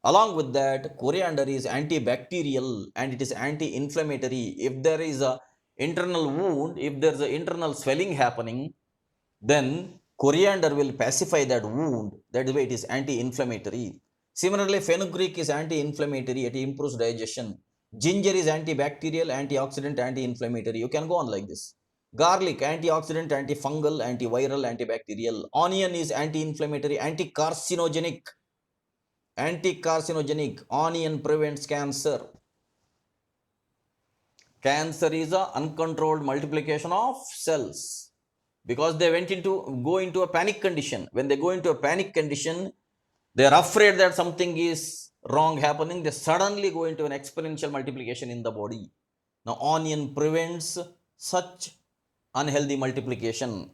Along with that, coriander is antibacterial and it is anti-inflammatory. If there is a internal wound, if there is an internal swelling happening, then coriander will pacify that wound. That is why it is anti-inflammatory. Similarly, fenugreek is anti-inflammatory. It improves digestion. Ginger is antibacterial, antioxidant, anti-inflammatory. You can go on like this. Garlic, antioxidant, antifungal, antiviral, antibacterial. Onion is anti-inflammatory, anti-carcinogenic. Anti-carcinogenic. Onion prevents cancer. Cancer is a uncontrolled multiplication of cells because they go into a panic condition. When they go into a panic condition, they are afraid that something is wrong happening. They suddenly go into an exponential multiplication in the body. Now, onion prevents such unhealthy multiplication.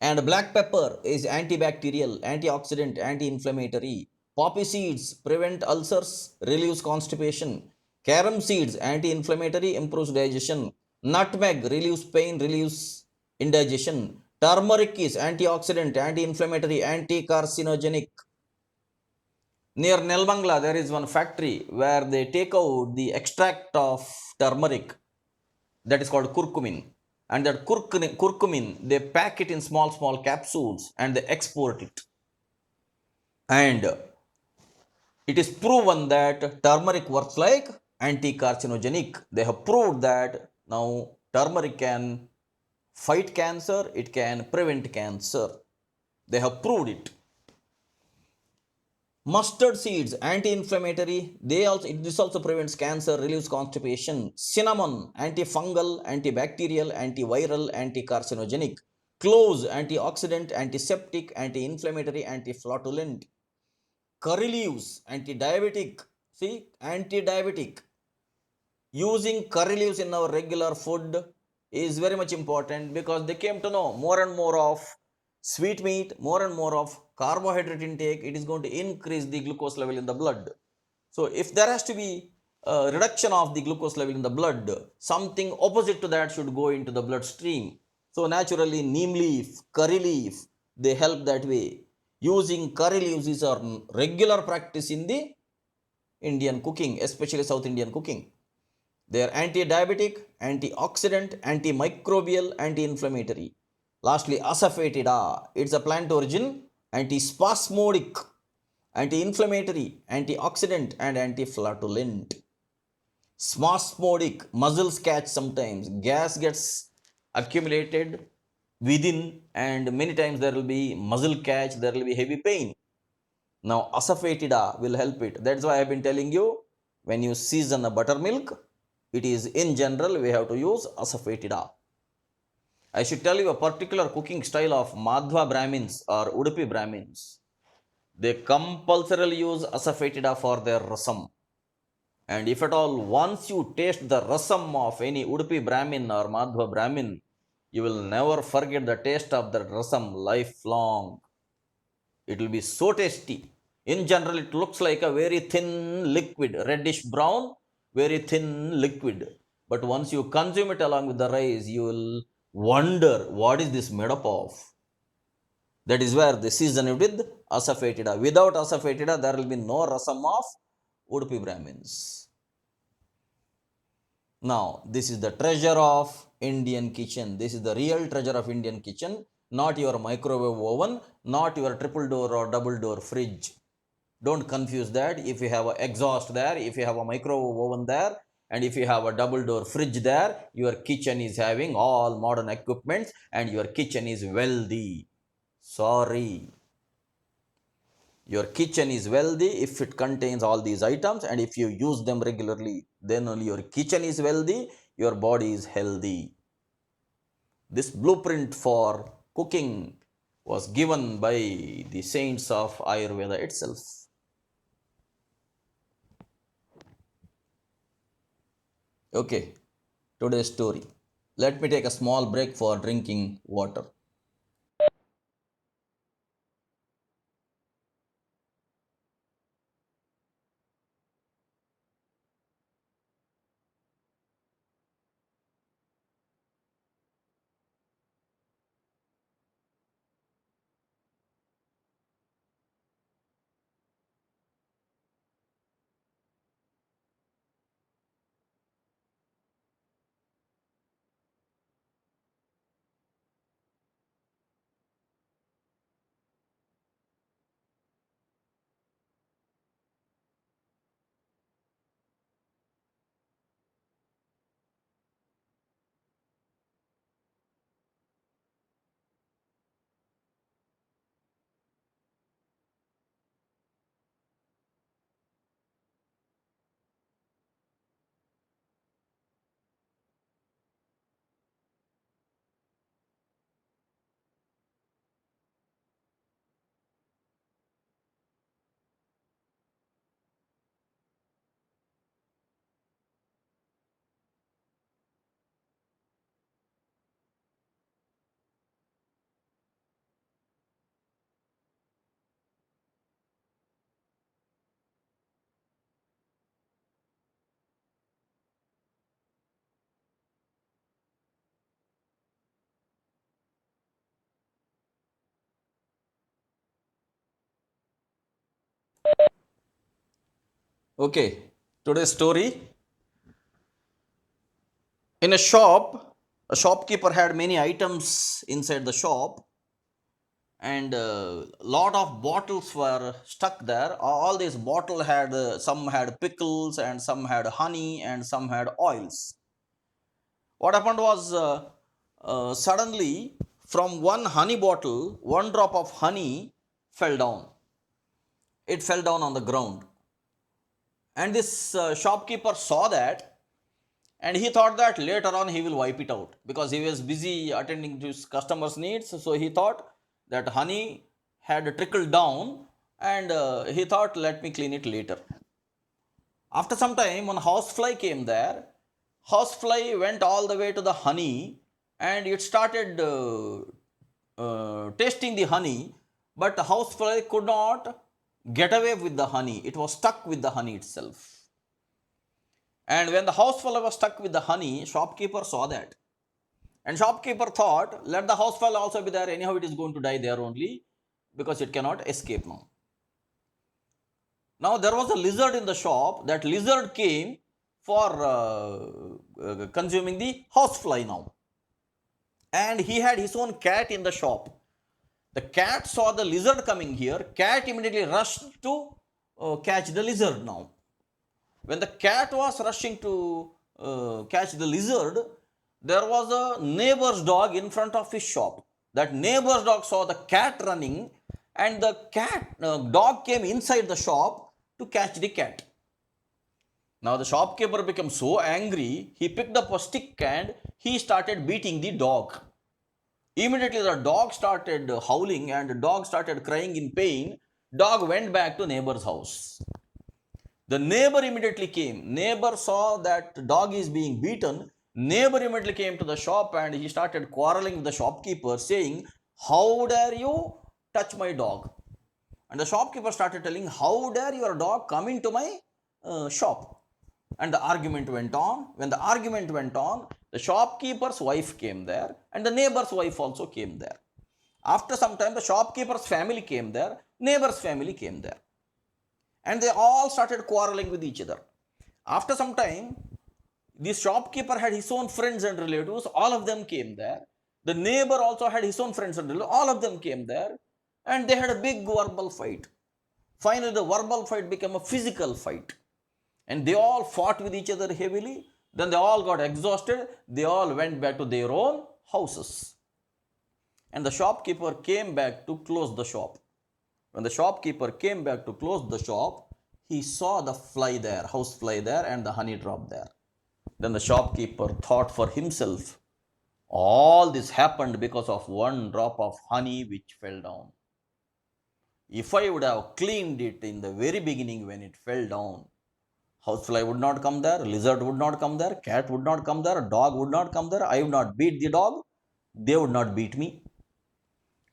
And black pepper is antibacterial, antioxidant, anti-inflammatory. Poppy seeds prevent ulcers, relieves constipation. Carom seeds, anti-inflammatory, improves digestion. Nutmeg relieves pain, relieves indigestion. Turmeric is antioxidant, anti-inflammatory, anti-carcinogenic. Near Nelbangla, there is one factory where they take out the extract of turmeric, that is called curcumin. And that curcumin, they pack it in small capsules and they export it. And it is proven that turmeric works like anti-carcinogenic. They have proved that now turmeric can fight cancer, it can prevent cancer. They have proved it. Mustard seeds, anti-inflammatory. This also prevents cancer, relieves constipation. Cinnamon, antifungal, antibacterial, antiviral, anti-carcinogenic. Cloves, antioxidant, antiseptic, anti-inflammatory, anti-flatulent. Curry leaves, anti-diabetic. See, anti-diabetic. Using curry leaves in our regular food is very much important because they came to know more and more of sweet meat, more and more of carbohydrate intake, it is going to increase the glucose level in the blood. So if there has to be a reduction of the glucose level in the blood, something opposite to that should go into the bloodstream. So naturally, neem leaf, curry leaf, they help that way. Using curry leaves is a regular practice in the Indian cooking, especially South Indian cooking. They are anti-diabetic, antioxidant, antimicrobial, anti-inflammatory. Lastly, asafoetida. It's a plant origin, antispasmodic, anti-inflammatory, antioxidant, and anti-flatulent. Spasmodic, muscles catch sometimes. Gas gets accumulated within, and many times there will be muscle catch, there will be heavy pain. Now, asafoetida will help it. That's why I've been telling you, when you season a buttermilk, it is in general we have to use asafoetida. I should tell you a particular cooking style of Madhva Brahmins or Udupi Brahmins. They compulsorily use asafoetida for their rasam. And if at all, once you taste the rasam of any Udupi Brahmin or Madhva Brahmin, you will never forget the taste of the rasam lifelong. It will be so tasty. In general, it looks like a very thin liquid, reddish brown, very thin liquid. But once you consume it along with the rice, you will wonder what is this made up of. That is where they season it with asafoetida. Without asafoetida, there will be no rasam of Udupi Brahmins. Now, this is the treasure of Indian kitchen. This is the real treasure of Indian kitchen, not your microwave oven, not your triple door or double door fridge. Don't confuse that. If you have an exhaust there, if you have a microwave oven there, and if you have a double door fridge there, your kitchen is having all modern equipment and your kitchen is wealthy. Sorry. Your kitchen is wealthy if it contains all these items, and if you use them regularly, then only your kitchen is wealthy, your body is healthy. This blueprint for cooking was given by the saints of Ayurveda itself. Okay, today's story. Let me take a small break for drinking water. Okay, today's story. In a shop, a shopkeeper had many items inside the shop, and a lot of bottles were stuck there. All these bottles had some had pickles, and some had honey, and some had oils. What happened was, suddenly from one honey bottle, one drop of honey fell down. It fell down on the ground, and this shopkeeper saw that, and he thought that later on he will wipe it out because he was busy attending to his customers needs. So he thought that honey had trickled down, and he thought, let me clean it later. After some time, one housefly came there. Housefly went all the way to the honey, and it started tasting the honey, but the housefly could not get away with the honey. It was stuck with the honey itself. And when the housefly was stuck with the honey, shopkeeper saw that. And shopkeeper thought, let the housefly also be there. Anyhow, it is going to die there only because it cannot escape now. Now there was a lizard in the shop. That lizard came for consuming the housefly now. And he had his own cat in the shop. The cat saw the lizard coming here. Cat immediately rushed to catch the lizard now. When the cat was rushing to catch the lizard, there was a neighbor's dog in front of his shop. That neighbor's dog saw the cat running, and the dog came inside the shop to catch the cat. Now the shopkeeper became so angry, he picked up a stick and he started beating the dog. Immediately the dog started howling and the dog started crying in pain. Dog went back to neighbor's house. The neighbor immediately came. Neighbor saw that dog is being beaten. Neighbor immediately came to the shop and he started quarreling with the shopkeeper, saying, "How dare you touch my dog?" And the shopkeeper started telling, "How dare your dog come into my shop?" And the argument went on. When the argument went on, the shopkeeper's wife came there and the neighbor's wife also came there. After some time, the shopkeeper's family came there, neighbor's family came there. And they all started quarreling with each other. After some time, this shopkeeper had his own friends and relatives. All of them came there. The neighbor also had his own friends and relatives. All of them came there. And they had a big verbal fight. Finally, the verbal fight became a physical fight. And they all fought with each other heavily. Then they all got exhausted. They all went back to their own houses. And the shopkeeper came back to close the shop. When the shopkeeper came back to close the shop, he saw the fly there, house fly there, and the honey drop there. Then the shopkeeper thought for himself, all this happened because of one drop of honey which fell down. If I would have cleaned it in the very beginning when it fell down, housefly would not come there, lizard would not come there, cat would not come there, dog would not come there, I would not beat the dog, they would not beat me.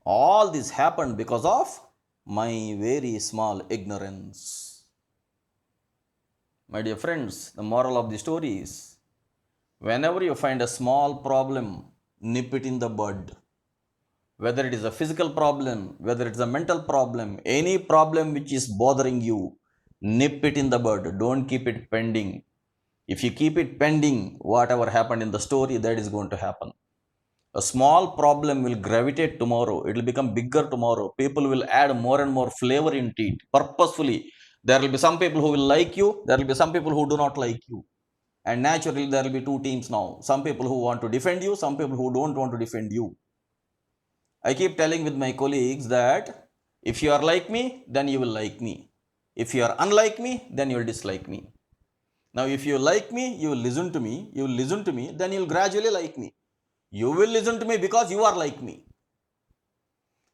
All this happened because of my very small ignorance. My dear friends, the moral of the story is, whenever you find a small problem, nip it in the bud. Whether it is a physical problem, whether it is a mental problem, any problem which is bothering you, nip it in the bud. Don't keep it pending. If you keep it pending, whatever happened in the story, that is going to happen. A small problem will gravitate tomorrow. It will become bigger tomorrow. People will add more and more flavor into it purposefully. There will be some people who will like you. There will be some people who do not like you. And naturally, there will be two teams now. Some people who want to defend you, some people who don't want to defend you. I keep telling with my colleagues that if you are like me, then you will like me. If you are unlike me, then you will dislike me. Now, if you like me, you will listen to me. You will listen to me, then you will gradually like me. You will listen to me because you are like me.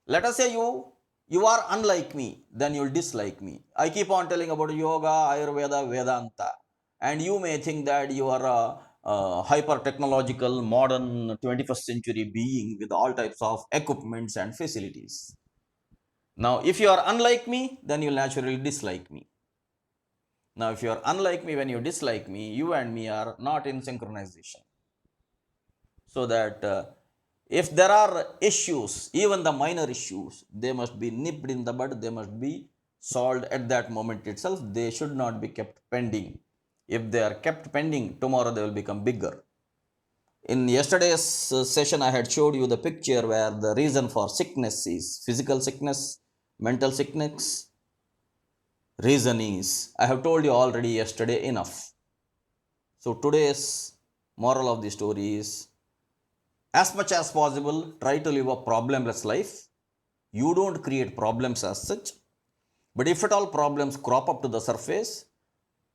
Let us say you are unlike me, then you will dislike me. I keep on telling about yoga, Ayurveda, Vedanta, and you may think that you are a hyper technological modern 21st century being with all types of equipments and facilities. Now, if you are unlike me, then you will naturally dislike me. Now, if you are unlike me, when you dislike me, you and me are not in synchronization. So that if there are issues, even the minor issues, they must be nipped in the bud. They must be solved at that moment itself. They should not be kept pending. If they are kept pending, tomorrow they will become bigger. In yesterday's session, I had showed you the picture where the reason for sickness is physical sickness, mental sickness. Reason is, I have told you already yesterday enough. So today's moral of the story is, as much as possible, try to live a problemless life. You don't create problems as such. But if at all problems crop up to the surface,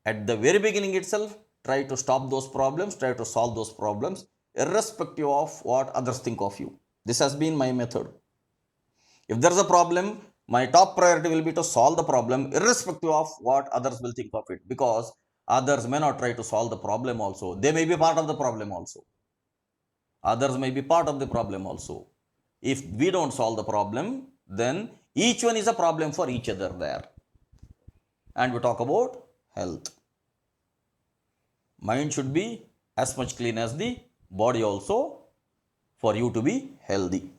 at the very beginning itself, try to stop those problems, try to solve those problems, irrespective of what others think of you. This has been my method. If there is a problem, my top priority will be to solve the problem, irrespective of what others will think of it, because others may not try to solve the problem also. They may be part of the problem also. Others may be part of the problem also. If we don't solve the problem, then each one is a problem for each other there. And we talk about health. Mind should be as much clean as the body also, for you to be healthy.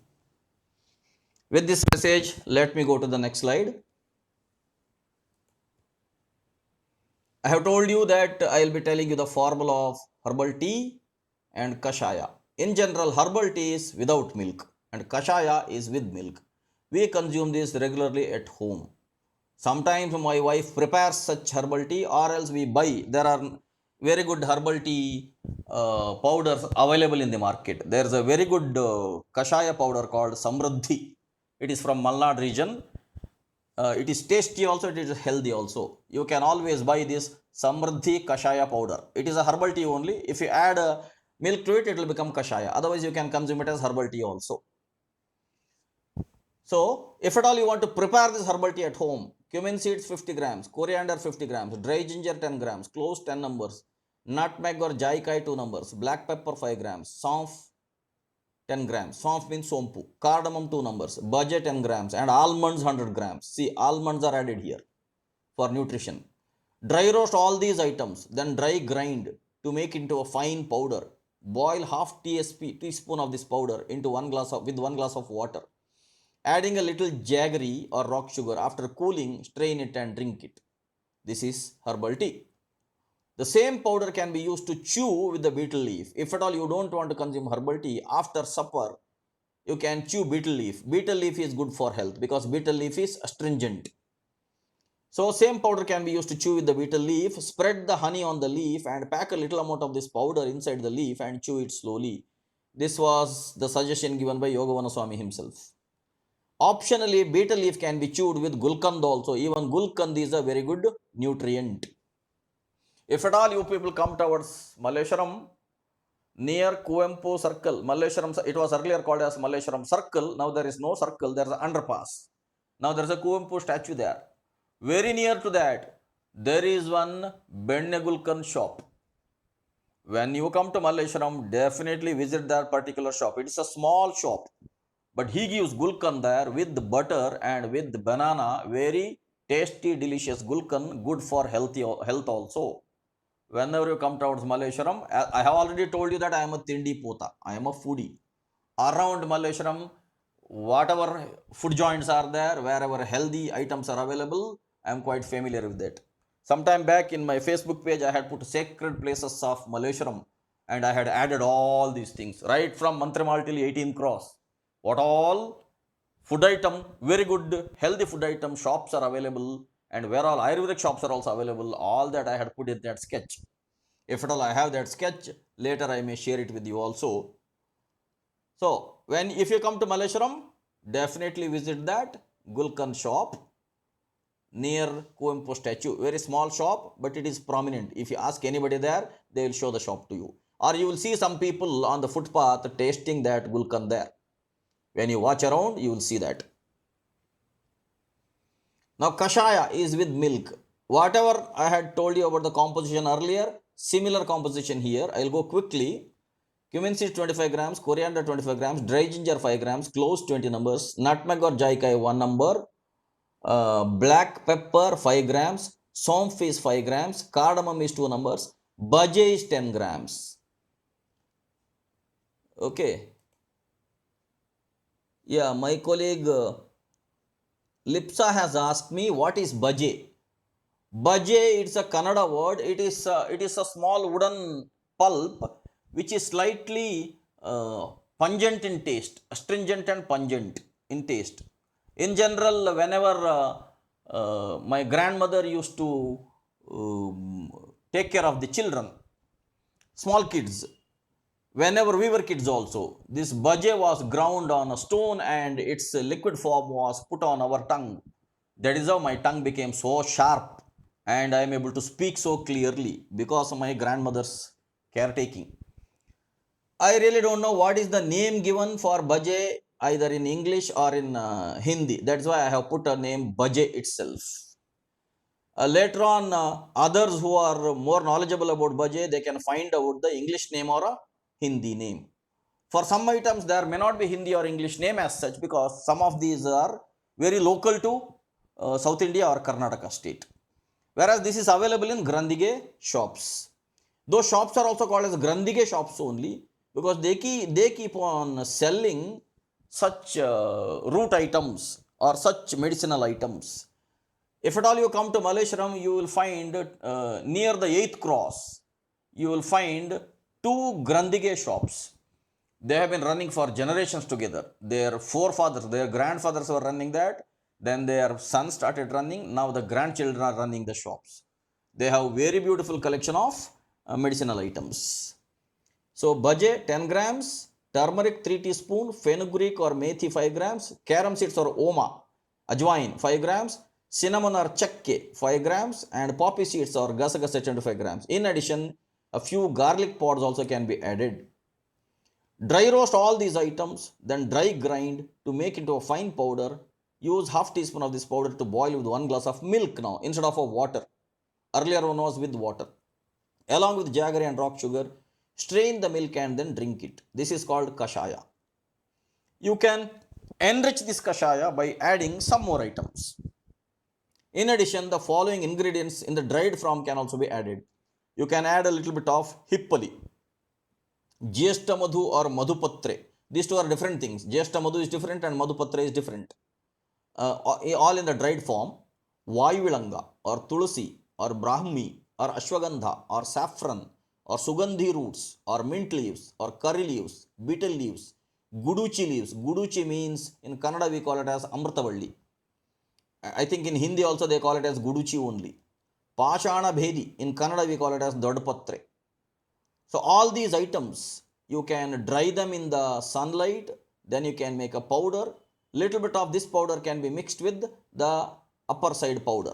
With this message, let me go to the next slide. I have told you that I will be telling you the formula of herbal tea and kashaya. In general, herbal tea is without milk and kashaya is with milk. We consume this regularly at home. Sometimes my wife prepares such herbal tea, or else we buy. There are very good herbal tea powders available in the market. There is a very good kashaya powder called Samruddhi. It is from Malnad region. It is tasty also, it is healthy also. You can always buy this Samruddhi Kashaya powder. It is a herbal tea only. If you add milk to it, it will become Kashaya. Otherwise, you can consume it as herbal tea also. So, if at all you want to prepare this herbal tea at home, cumin seeds 50 grams, coriander 50 grams, dry ginger 10 grams, cloves 10 numbers, nutmeg or jaikai 2 numbers, black pepper 5 grams, saunf 10 grams. Saunf means sompu. Cardamom 2 numbers, bhaje 10 grams, and almonds 100 grams. See, almonds are added here for nutrition. Dry roast all these items, then dry grind to make into a fine powder. Boil half teaspoon of this powder into 1 glass of water. Adding a little jaggery or rock sugar. After cooling, strain it and drink it. This is herbal tea. The same powder can be used to chew with the betel leaf. If at all you don't want to consume herbal tea, after supper, you can chew betel leaf. Betel leaf is good for health because betel leaf is astringent. So same powder can be used to chew with the betel leaf. Spread the honey on the leaf and pack a little amount of this powder inside the leaf and chew it slowly. This was the suggestion given by Yogavana Swami himself. Optionally, betel leaf can be chewed with gulkand also. Even gulkand is a very good nutrient. If at all you people come towards Malleshwaram, near Kuvempu Circle, Malleshwaram, it was earlier called as Malleshwaram Circle. Now there is no circle, there is an underpass. Now there is a Kuvempu statue there. Very near to that, there is one Benne Gulkand shop. When you come to Malleshwaram, definitely visit that particular shop. It is a small shop, but he gives gulkan there with butter and with banana. Very tasty, delicious gulkan, good for health also. Whenever you come towards Malleshwaram, I have already told you that I am a Tindi Pota. I am a foodie. Around Malleshwaram, whatever food joints are there, wherever healthy items are available, I am quite familiar with that. Sometime back in my Facebook page, I had put sacred places of Malleshwaram and I had added all these things right from Mantrimal till 18 Cross. What all food item, very good healthy food item shops are available, and where all Ayurvedic shops are also available, all that I had put in that sketch. If at all I have that sketch, later I may share it with you also. So, if you come to Malleshwaram, definitely visit that Gulkan shop near Kuvempu statue. Very small shop, but it is prominent. If you ask anybody there, they will show the shop to you. Or you will see some people on the footpath tasting that Gulkan there. When you watch around, you will see that. Now, Kashaya is with milk. Whatever I had told you about the composition earlier, similar composition here. I will go quickly. Cumin seeds 25 grams, coriander 25 grams, dry ginger 5 grams, cloves 20 numbers, nutmeg or jaikai 1 number, black pepper 5 grams, saunf is 5 grams, cardamom is 2 numbers, bhaje is 10 grams. Okay. Yeah, my colleague Lipsa has asked me what is bhaje. Bhaje, it's a Kannada word. It is a small wooden pulp which is slightly pungent in taste, astringent and pungent in taste. In general, whenever my grandmother used to take care of the children, small kids, whenever we were kids also, this bhaje was ground on a stone and its liquid form was put on our tongue. That is how my tongue became so sharp and I am able to speak so clearly because of my grandmother's caretaking. I really don't know what is the name given for bhaje either in English or in Hindi. That's why I have put a name bhaje itself. Later on, others who are more knowledgeable about bhaje, they can find out the English name or a Hindi name. For some items, there may not be Hindi or English name as such because some of these are very local to South India or Karnataka state. Whereas this is available in Grandige shops. Those shops are also called as Grandige shops only because they keep on selling such root items or such medicinal items. If at all you come to Malleshwaram, you will find near the 8th cross, you will find two Grandige shops. They have been running for generations together. Their forefathers, their grandfathers were running that. Then their sons started running. Now the grandchildren are running the shops. They have very beautiful collection of medicinal items. So Baje 10 grams, turmeric 3 teaspoon, fenugreek or methi 5 grams, carom seeds or oma, ajwain 5 grams, cinnamon or chakke 5 grams, and poppy seeds or gasagasa 25 grams. In addition, a few garlic pods also can be added. Dry roast all these items, then dry grind to make into a fine powder. Use half teaspoon of this powder to boil with 1 glass of milk now instead of a water. Earlier one was with water. Along with jaggery and rock sugar, strain the milk and then drink it. This is called kashaya. You can enrich this kashaya by adding some more items. In addition, the following ingredients in the dried form can also be added. You can add a little bit of hippali, Jyeshta Madhu or Madhupatre. These two are different things. Jyeshta Madhu is different and Madhupatre is different. All in the dried form. Vayuvilanga or Tulsi or Brahmi or Ashwagandha or saffron or Sugandhi roots or mint leaves or curry leaves, betel leaves, Guduchi leaves. Guduchi means in Kannada we call it as Amritavalli. I think in Hindi also they call it as Guduchi only. Pashana Bhedi, in Kannada we call it as Dodpatre. So all these items, you can dry them in the sunlight, then you can make a powder. Little bit of this powder can be mixed with the upper side powder.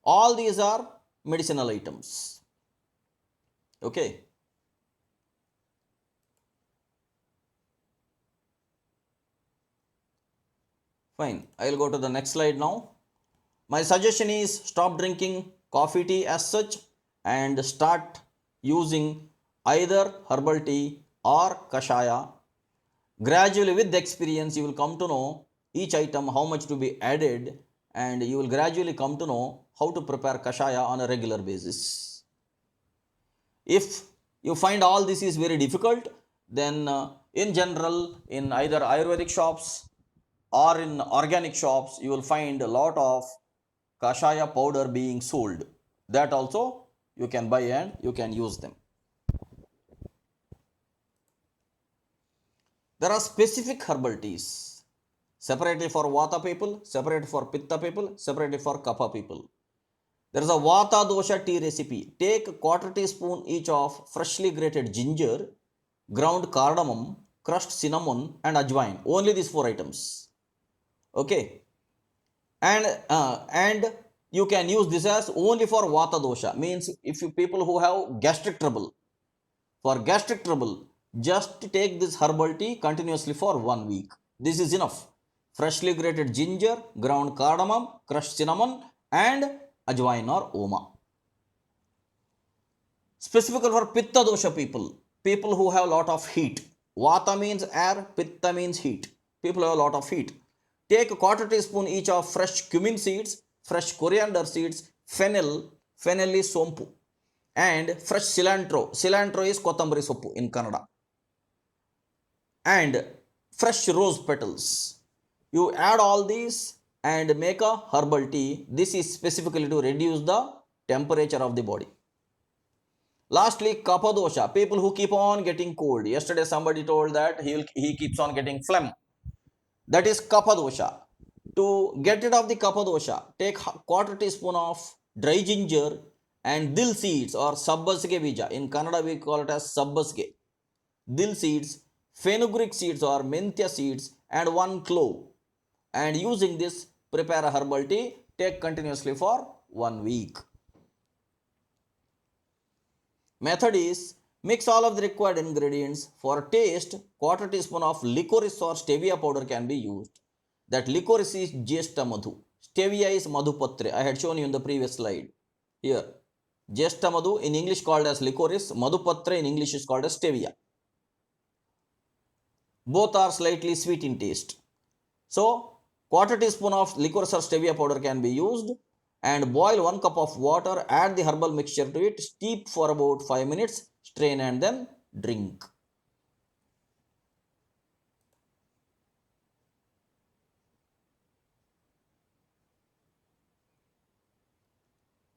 All these are medicinal items. Okay. Fine. I will go to the next slide now. My suggestion is stop drinking coffee tea as such and start using either herbal tea or kashaya. Gradually, with the experience, you will come to know each item how much to be added, and you will gradually come to know how to prepare kashaya on a regular basis. If you find all this is very difficult, then in general, in either Ayurvedic shops or in organic shops, you will find a lot of kashaya powder being sold. That also you can buy and you can use them. There are specific herbal teas separately for Vata people, separately for Pitta people, separately for Kapha people. There is a Vata dosha tea recipe. Take a quarter teaspoon each of freshly grated ginger, ground cardamom, crushed cinnamon, and ajwain. Only these four items. Okay, and you can use this as only for Vata dosha. Means if you people who have gastric trouble, for gastric trouble, just take this herbal tea continuously for 1 week. This is enough. Freshly grated ginger, ground cardamom, crushed cinnamon, and ajwain or oma. Specifically for Pitta dosha people, people who have a lot of heat. Vata means air, Pitta means heat. People have a lot of heat. Take a quarter teaspoon each of fresh cumin seeds, fresh coriander seeds, fennel is sompu, and fresh cilantro. Cilantro is kotambari soppu in Kannada. And fresh rose petals. You add all these and make a herbal tea. This is specifically to reduce the temperature of the body. Lastly, kapha dosha. People who keep on getting cold. Yesterday somebody told that he keeps on getting phlegm. That is kapha dosha. To get rid of the kapha dosha, take quarter teaspoon of dry ginger and dil seeds or sabbasge bija. In Kannada we call it as sabbasge. Dil seeds, fenugreek seeds or menthya seeds, and 1 clove. And using this, prepare a herbal tea. Take continuously for 1 week. Method is mix all of the required ingredients. For taste, quarter teaspoon of licorice or stevia powder can be used. That licorice is Jyeshta Madhu. Stevia is Madhupatre. I had shown you in the previous slide. Here, Jyeshta Madhu in English called as licorice. Madhupatre in English is called as stevia. Both are slightly sweet in taste. So, quarter teaspoon of licorice or stevia powder can be used and boil 1 cup of water, add the herbal mixture to it, steep for about 5 minutes, strain and then drink.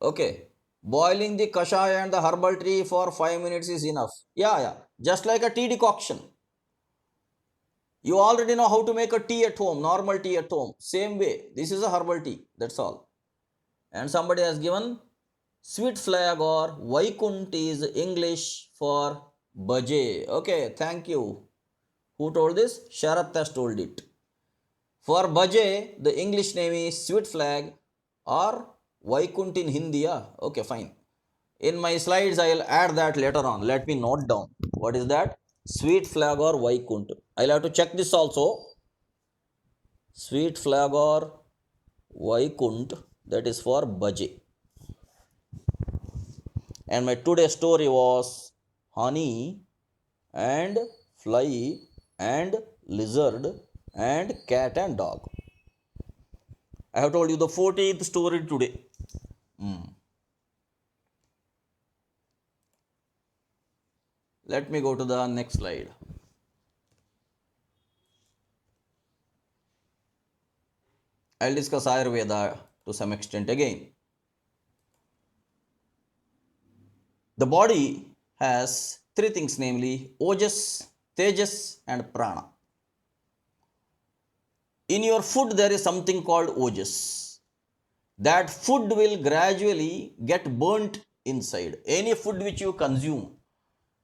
Okay. Boiling the kashaya and the herbal tea for 5 minutes is enough. Yeah. Just like a tea decoction. You already know how to make a tea at home, normal tea at home. Same way. This is a herbal tea. That's all. And somebody has given sweet flag or Vaikunt is English for Baje. Okay, thank you. Who told this? Sharath has told it. For Baje, the English name is sweet flag or Vaikunt in Hindi. Yeah? Okay, fine. In my slides, I'll add that later on. Let me note down. What is that? Sweet flag or Vaikunt. I'll have to check this also. Sweet flag or Vaikunt, that is for Baje. And my today's story was honey and fly and lizard and cat and dog. I have told you the 14th story today. Let me go to the next slide. I'll discuss Ayurveda to some extent again. The body has three things, namely Ojas, Tejas, and Prana. In your food, there is something called Ojas. That food will gradually get burnt inside. Any food which you consume,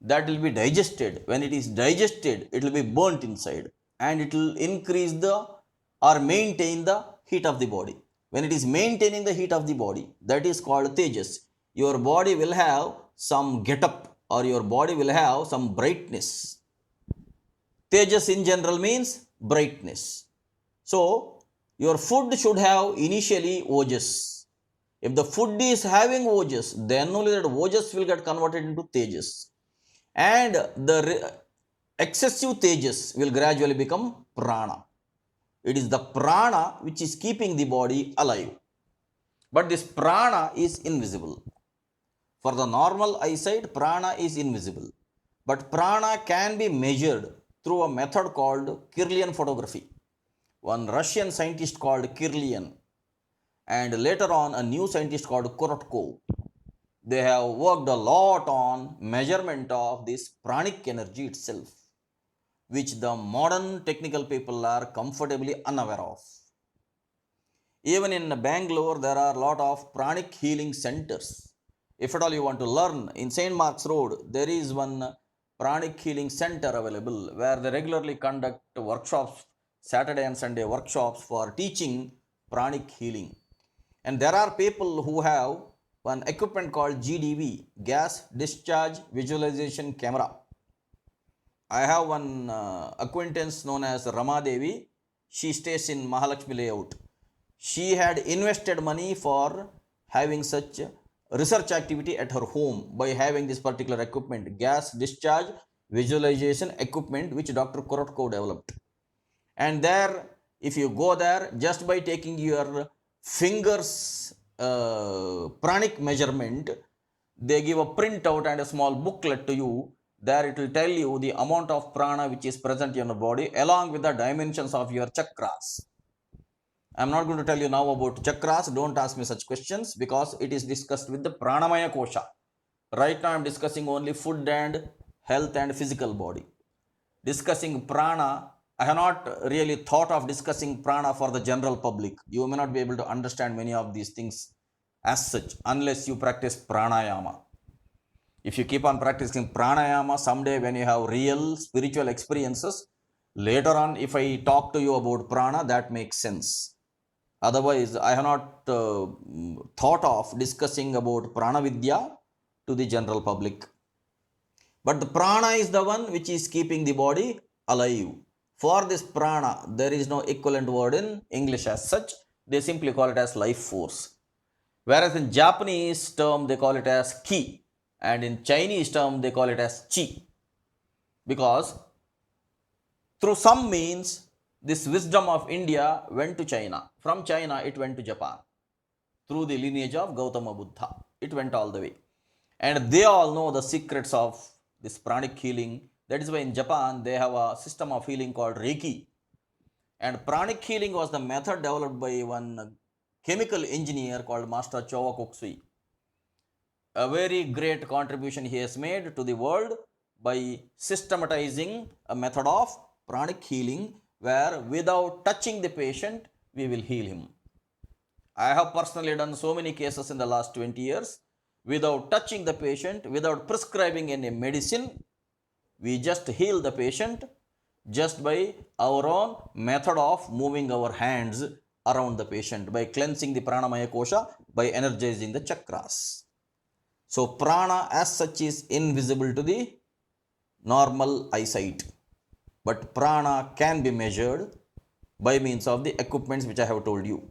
that will be digested. When it is digested, it will be burnt inside and it will increase the or maintain the heat of the body. When it is maintaining the heat of the body, that is called Tejas. Your body will have some get up or your body will have some brightness. Tejas in general means brightness. So, your food should have initially Ojas. If the food is having Ojas, then only that Ojas will get converted into Tejas. And the excessive Tejas will gradually become Prana. It is the Prana which is keeping the body alive. But this Prana is invisible. For the normal eyesight, Prana is invisible. But Prana can be measured through a method called Kirlian photography. One Russian scientist called Kirlian and later on a new scientist called Korotkov. They have worked a lot on measurement of this pranic energy itself, which the modern technical people are comfortably unaware of. Even in Bangalore, there are a lot of pranic healing centers. If at all you want to learn, in St. Mark's Road, there is one pranic healing center available where they regularly conduct workshops, Saturday and Sunday workshops for teaching pranic healing. And there are people who have one equipment called GDV, gas discharge visualization camera. I have one acquaintance known as Rama Devi. She stays in Mahalakshmi layout. She had invested money for having such research activity at her home by having this particular equipment, gas discharge visualization equipment, which Dr. Korotko developed. And there, if you go there, just by taking your fingers pranic measurement, they give a printout and a small booklet to you. There it will tell you the amount of prana which is present in your body along with the dimensions of your chakras. I'm not going to tell you now about chakras. Don't ask me such questions because it is discussed with the pranamaya kosha. Right now I'm discussing only food and health and physical body. Discussing prana, I have not really thought of discussing prana for the general public. You may not be able to understand many of these things as such unless you practice pranayama. If you keep on practicing pranayama, someday when you have real spiritual experiences, later on if I talk to you about prana, that makes sense. Otherwise, I have not thought of discussing about prana vidya to the general public. But the prana is the one which is keeping the body alive. For this prana, there is no equivalent word in English as such. They simply call it as life force. Whereas in Japanese term, they call it as ki. And in Chinese term, they call it as chi. Because through some means, this wisdom of India went to China. From China, it went to Japan. Through the lineage of Gautama Buddha. It went all the way. And they all know the secrets of this pranic healing. That is why in Japan, they have a system of healing called Reiki. And pranic healing was the method developed by one chemical engineer called Master Chowa Koksui. A very great contribution he has made to the world by systematizing a method of pranic healing where without touching the patient we will heal him. I have personally done so many cases in the last 20 years without touching the patient, without prescribing any medicine. We just heal the patient just by our own method of moving our hands around the patient, by cleansing the pranamaya kosha, by energizing the chakras. So prana as such is invisible to the normal eyesight, but prana can be measured by means of the equipments which I have told you.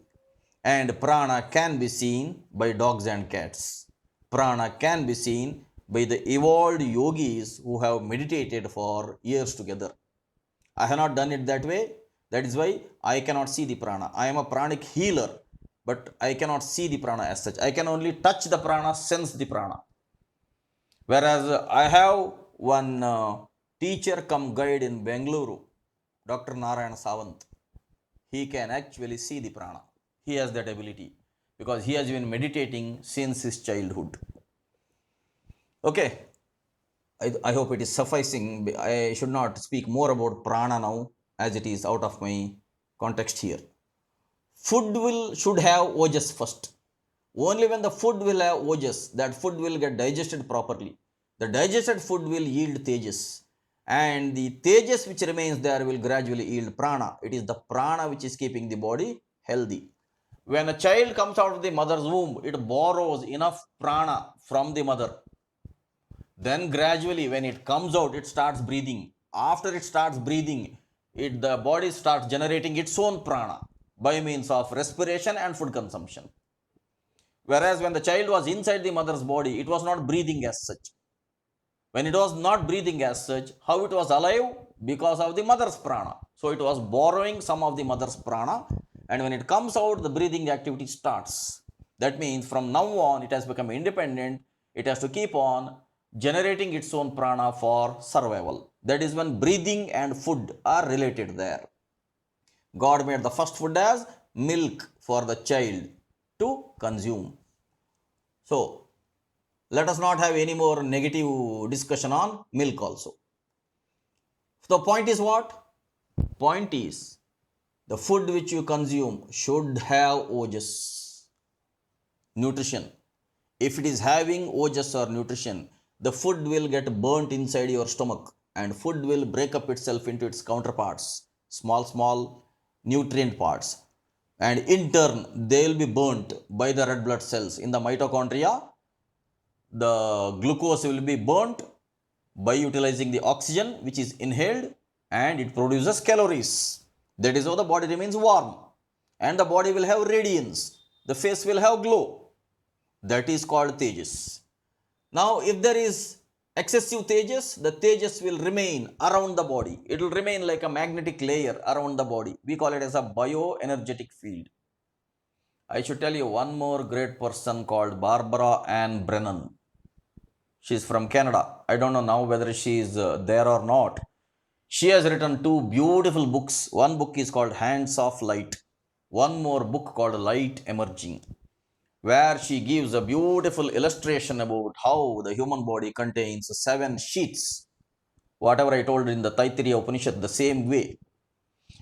And prana can be seen by dogs and cats. Prana can be seen by the evolved yogis who have meditated for years together. I have not done it that way. That is why I cannot see the prana. I am a pranic healer, but I cannot see the prana as such. I can only touch the prana, sense the prana. Whereas I have one teacher come guide in Bengaluru, Dr. Narayana Savant. He can actually see the prana. He has that ability because he has been meditating since his childhood. Okay, I hope it is sufficing. I should not speak more about prana now as it is out of my context here. Food should have ojas first. Only when the food will have ojas, that food will get digested properly. The digested food will yield tejas, and the tejas which remains there will gradually yield prana. It is the prana which is keeping the body healthy. When a child comes out of the mother's womb, it borrows enough prana from the mother. Then gradually when it comes out, it starts breathing. After it starts breathing, the body starts generating its own prana by means of respiration and food consumption. Whereas when the child was inside the mother's body, it was not breathing as such. When it was not breathing as such, how it was alive? Because of the mother's prana. So it was borrowing some of the mother's prana, and when it comes out, the breathing activity starts. That means from now on, it has become independent. It has to keep on generating its own prana for survival. That is when breathing and food are related there. God made the first food as milk for the child to consume. So let us not have any more negative discussion on milk also. The point is what? Point is the food which you consume should have ojas, nutrition. If it is having ojas or nutrition, the food will get burnt inside your stomach, and food will break up itself into its counterparts, small nutrient parts, and in turn they will be burnt by the red blood cells. In the mitochondria, the glucose will be burnt by utilizing the oxygen which is inhaled, and it produces calories. That is how the body remains warm, and the body will have radiance, the face will have glow. That is called tejas. Now if there is excessive tejas, the tejas will remain around the body. It will remain like a magnetic layer around the body. We call it as a bioenergetic field. I should tell you one more great person called Barbara Ann Brennan. She is from Canada. I don't know now whether she is there or not. She has written two beautiful books. One book is called Hands of Light. One more book called Light Emerging, where she gives a beautiful illustration about how the human body contains 7 sheets. Whatever I told in the Taittiriya Upanishad, the same way.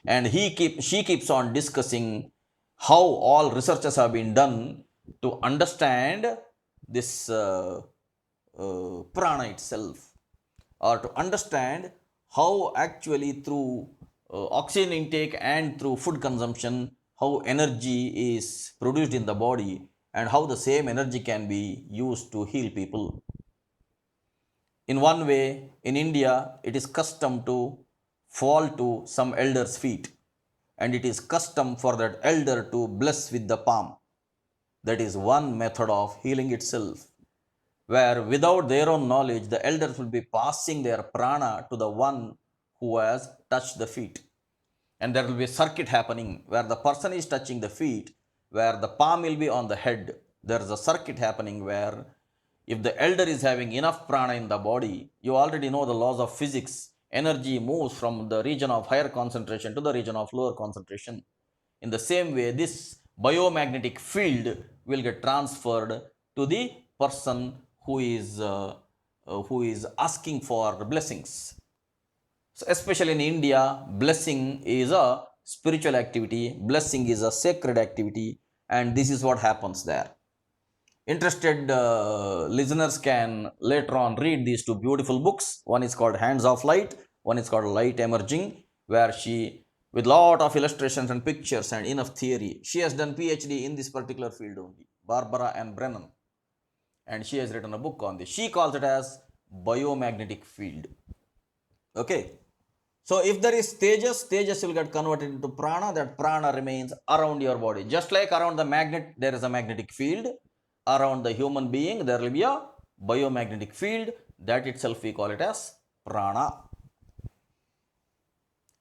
And she keeps on discussing how all researches have been done to understand this prana itself, or to understand how actually through oxygen intake and through food consumption, how energy is produced in the body, and how the same energy can be used to heal people. In one way, in India, it is custom to fall to some elder's feet, and it is custom for that elder to bless with the palm. That is one method of healing itself, where without their own knowledge, the elders will be passing their prana to the one who has touched the feet. And there will be a circuit happening where the person is touching the feet, where the palm will be on the head. There is a circuit happening where if the elder is having enough prana in the body, you already know the laws of physics. Energy moves from the region of higher concentration to the region of lower concentration. In the same way, this biomagnetic field will get transferred to the person who is asking for blessings. So especially in India, blessing is a spiritual activity, blessing is a sacred activity, and this is what happens there. Interested listeners can later on read these two beautiful books. One is called Hands of Light, one is called Light Emerging, where she, with lot of illustrations and pictures and enough theory, she has done PhD in this particular field only, Barbara Ann Brennan, and she has written a book on this. She calls it as biomagnetic field. Okay. So if there is tejas, tejas will get converted into prana. That prana remains around your body. Just like around the magnet, there is a magnetic field. Around the human being, there will be a biomagnetic field. That itself we call it as prana.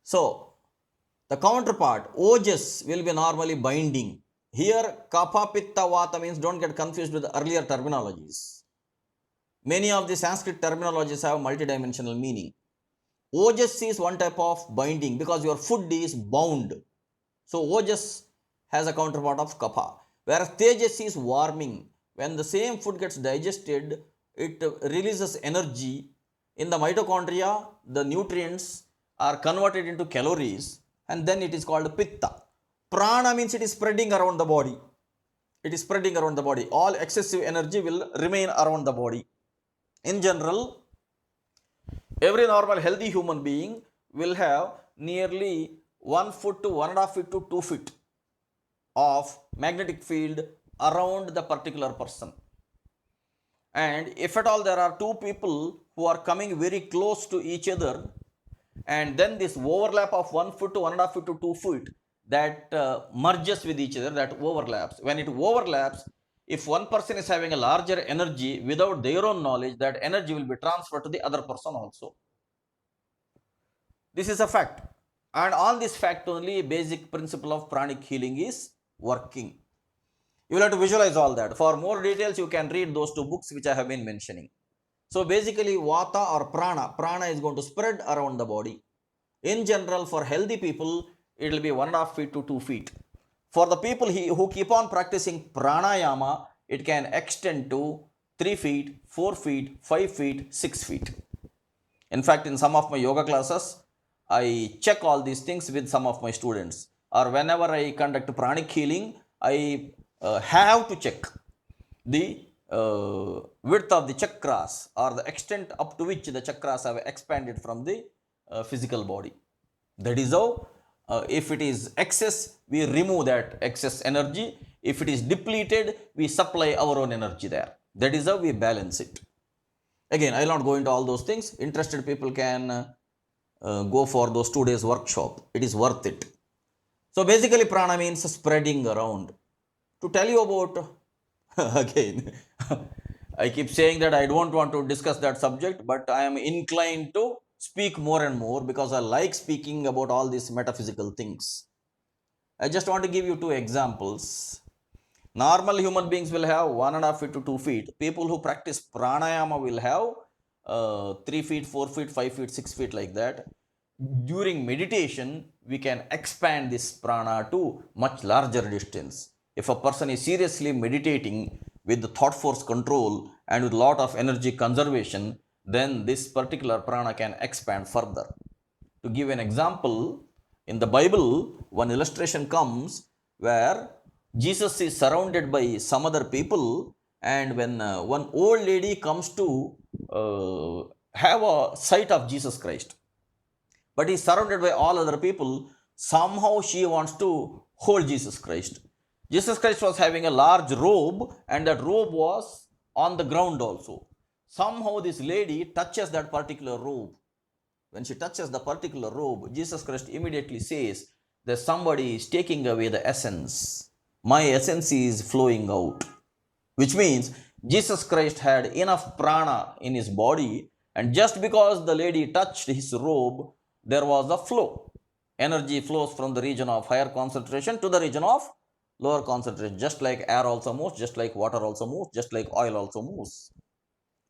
So the counterpart, ojas, will be normally binding. Here, kapha, pitta, vata means don't get confused with the earlier terminologies. Many of the Sanskrit terminologies have multidimensional meaning. Ojas is one type of binding because your food is bound. So ojas has a counterpart of kapha. Whereas tejas is warming. When the same food gets digested, it releases energy. In the mitochondria, the nutrients are converted into calories, and then it is called pitta. Prana means it is spreading around the body. It is spreading around the body. All excessive energy will remain around the body. In general, every normal healthy human being will have nearly 1 foot to 1.5 feet to 2 feet of magnetic field around the particular person. And if at all there are two people who are coming very close to each other, and then this overlap of 1 foot to 1.5 feet to 2 feet, that merges with each other, that overlaps. When it overlaps, if one person is having a larger energy without their own knowledge, that energy will be transferred to the other person also. This is a fact. And on this fact only, basic principle of pranic healing is working. You will have to visualize all that. For more details, you can read those two books which I have been mentioning. So basically, vata or prana is going to spread around the body. In general, for healthy people, it will be 1.5 feet to 2 feet. For the people who keep on practicing pranayama, it can extend to 3 feet, 4 feet, 5 feet, 6 feet. In fact, in some of my yoga classes, I check all these things with some of my students. Or whenever I conduct pranic healing, I have to check the width of the chakras or the extent up to which the chakras have expanded from the physical body. That is how, if it is excess, we remove that excess energy. If it is depleted, we supply our own energy there. That is how we balance it. Again, I will not go into all those things. Interested people can go for those 2 days workshop. It is worth it. So basically, prana means spreading around. To tell you about, again, I keep saying that I don't want to discuss that subject, but I am inclined to speak more and more because I like speaking about all these metaphysical things. I just want to give you two examples. Normal human beings will have 1.5 feet to 2 feet. People who practice pranayama will have 3 feet, 4 feet, 5 feet, 6 feet, like that. During meditation, we can expand this prana to much larger distance. If a person is seriously meditating with the thought force control and with lot of energy conservation, then this particular prana can expand further. To give an example, in the Bible, one illustration comes where Jesus is surrounded by some other people, and when one old lady comes to have a sight of Jesus Christ, but is surrounded by all other people, somehow she wants to hold Jesus Christ. Jesus Christ was having a large robe, and that robe was on the ground also. Somehow this lady touches that particular robe. When she touches the particular robe, Jesus Christ immediately says that somebody is taking away the essence. My essence is flowing out. Which means Jesus Christ had enough prana in his body, and just because the lady touched his robe, there was a flow. Energy flows from the region of higher concentration to the region of lower concentration, just like air also moves, just like water also moves, just like oil also moves.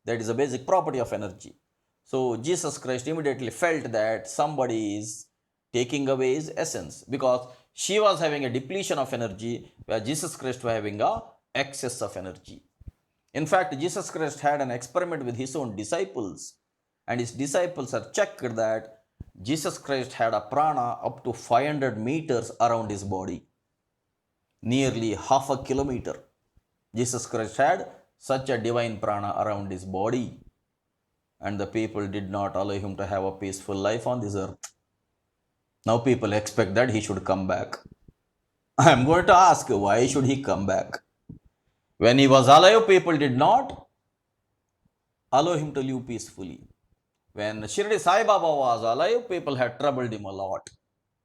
That is a basic property of energy. So Jesus Christ immediately felt that somebody is taking away his essence, because she was having a depletion of energy where Jesus Christ was having a excess of energy. In fact, Jesus Christ had an experiment with his own disciples, and his disciples are checked that Jesus Christ had a prana up to 500 meters around his body, nearly half a kilometer. Jesus Christ had such a divine prana around his body, and the people did not allow him to have a peaceful life on this earth. Now people expect that he should come back. I am going to ask, why should he come back? When he was alive, people did not allow him to live peacefully. When Shirdi Sai Baba was alive, people had troubled him a lot.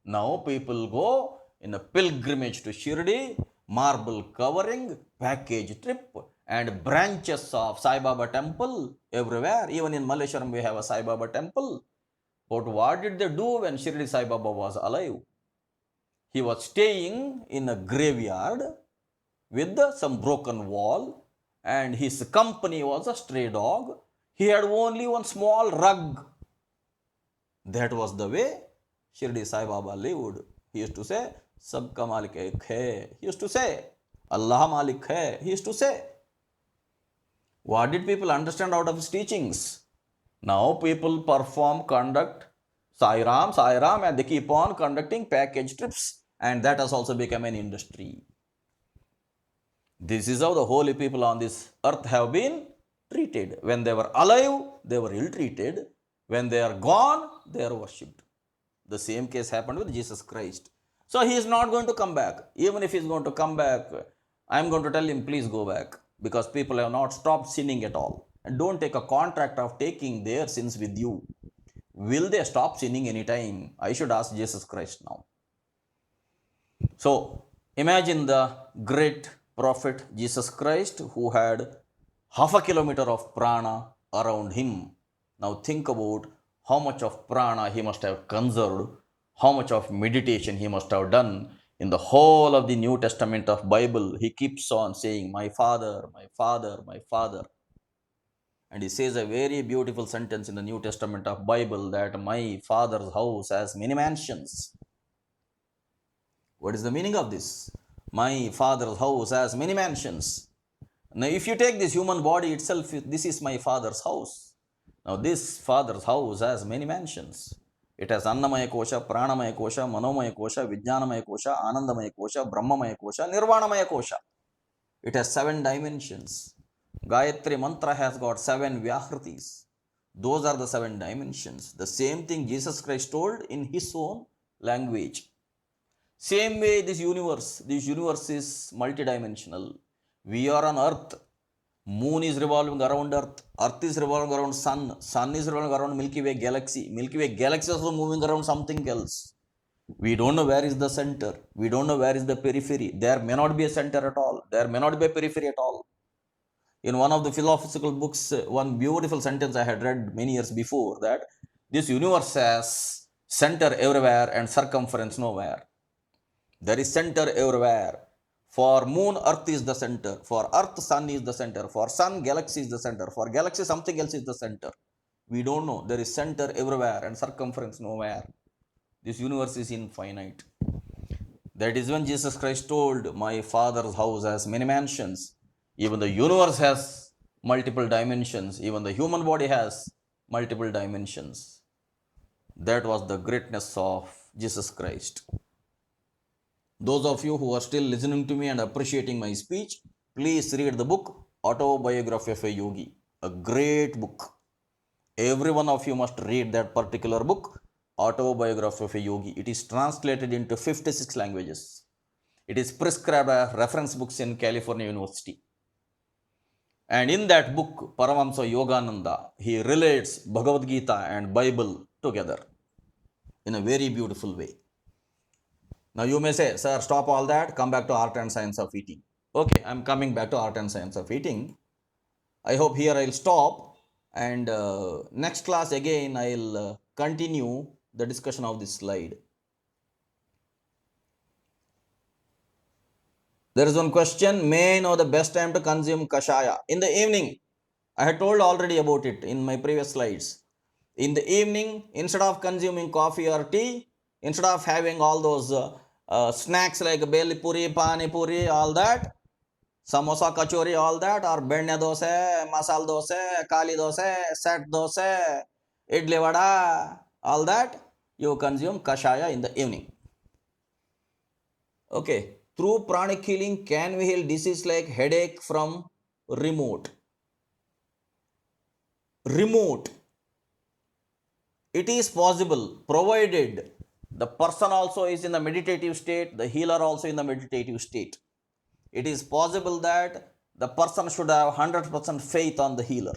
Now people go in a pilgrimage to Shirdi, marble covering, package trip, and branches of Sai Baba temple everywhere. Even in Malleshwaram, we have a Sai Baba temple. But what did they do when Shirdi Sai Baba was alive? He was staying in a graveyard with some broken wall, and his company was a stray dog. He had only one small rug. That was the way Shirdi Sai Baba lived. He used to say, Sabka Malik Ek hai. He used to say, Allah Malik hai. He used to say. What did people understand out of his teachings? Now people perform, conduct Sai Ram, and they keep on conducting package trips, and that has also become an industry. This is how the holy people on this earth have been treated. When they were alive, they were ill-treated. When they are gone, they are worshipped. The same case happened with Jesus Christ. So he is not going to come back. Even if he is going to come back, I am going to tell him, please go back. Because people have not stopped sinning at all. And don't take a contract of taking their sins with you. Will they stop sinning anytime? I should ask Jesus Christ now. So imagine the great prophet Jesus Christ who had half a kilometer of prana around him. Now think about how much of prana he must have conserved, how much of meditation he must have done. In the whole of the New Testament of Bible, he keeps on saying, my Father, my Father, my Father. And he says a very beautiful sentence in the New Testament of Bible that my Father's house has many mansions. What is the meaning of this? My Father's house has many mansions. Now, if you take this human body itself, this is my Father's house. Now, this Father's house has many mansions. It has Annamaya Kosha, Pranamaya Kosha, Manomaya Kosha, Vijnanamaya Kosha, Anandamaya Kosha, Brahmamaya Kosha, Nirvanamaya Kosha. It has 7 dimensions. Gayatri Mantra has got 7 Vyahritis. Those are the 7 dimensions. The same thing Jesus Christ told in his own language. Same way this universe is multidimensional. We are on earth. Moon is revolving around earth. Earth is revolving around sun. Sun is revolving around Milky Way galaxy. Milky Way galaxy is also moving around something else. We don't know where is the center. We don't know where is the periphery. There may not be a center at all. There may not be a periphery at all. In one of the philosophical books, one beautiful sentence I had read many years before, that this universe has center everywhere and circumference nowhere. There is center everywhere. For moon, earth is the center. For earth, sun is the center. For sun, galaxy is the center. For galaxy, something else is the center. We don't know. There is center everywhere and circumference nowhere. This universe is infinite. That is when Jesus Christ told, my Father's house has many mansions. Even the universe has multiple dimensions. Even the human body has multiple dimensions. That was the greatness of Jesus Christ. Those of you who are still listening to me and appreciating my speech, please read the book Autobiography of a Yogi. A great book. Every one of you must read that particular book, Autobiography of a Yogi. It is translated into 56 languages. It is prescribed as reference books in California University. And in that book, Paramahamsa Yogananda, he relates Bhagavad Gita and Bible together in a very beautiful way. Now you may say, sir, stop all that, come back to art and science of eating. Okay, I'm coming back to art and science of eating. I hope here I'll stop, and next class again I'll continue the discussion of this slide. There is one question, may I know the best time to consume kashaya? In the evening. I had told already about it in my previous slides. In the evening, instead of consuming coffee or tea, instead of having all those snacks like beli puri, pani puri, all that, samosa, kachori, all that, or benne dosa, masala dosa, kali dosa, set dosa, idli vada, all that, you consume kashaya in the evening. Okay, through pranic healing, can we heal disease like headache from remote? Remote. It is possible, provided the person also is in the meditative state, the healer also in the meditative state. It is possible that the person should have 100% faith on the healer.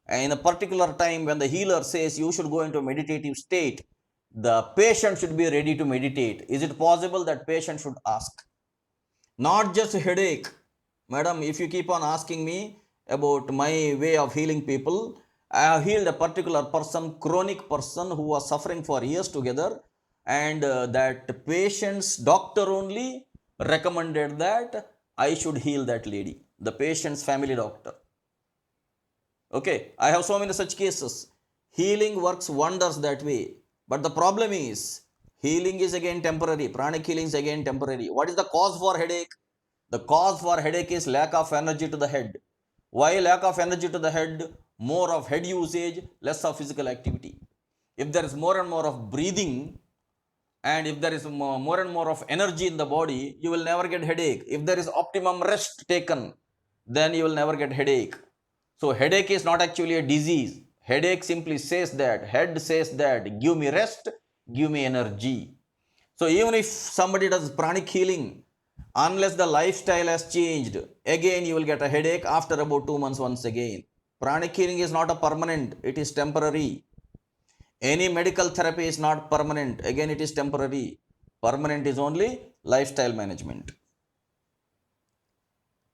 And in a particular time when the healer says you should go into a meditative state, the patient should be ready to meditate. Is it possible that patient should ask? Not just headache. Madam, if you keep on asking me about my way of healing people, I have healed a particular person, chronic person who was suffering for years together, and that patient's doctor only recommended that I should heal that lady, the patient's family doctor. Okay, I have so many such cases. Healing works wonders that way. But the problem is, healing is again temporary. Pranic healing is again temporary. What is the cause for headache? The cause for headache is lack of energy to the head. Why lack of energy to the head? More of head usage, less of physical activity. If there is more and more of breathing, and if there is more and more of energy in the body, you will never get headache. If there is optimum rest taken, then you will never get headache. So headache is not actually a disease. Headache simply says that, head says that, give me rest, give me energy. So even if somebody does pranic healing, unless the lifestyle has changed, again you will get a headache after about 2 months once again. Pranic healing is not a permanent, it is temporary. Any medical therapy is not permanent, again it is temporary. Permanent is only lifestyle management.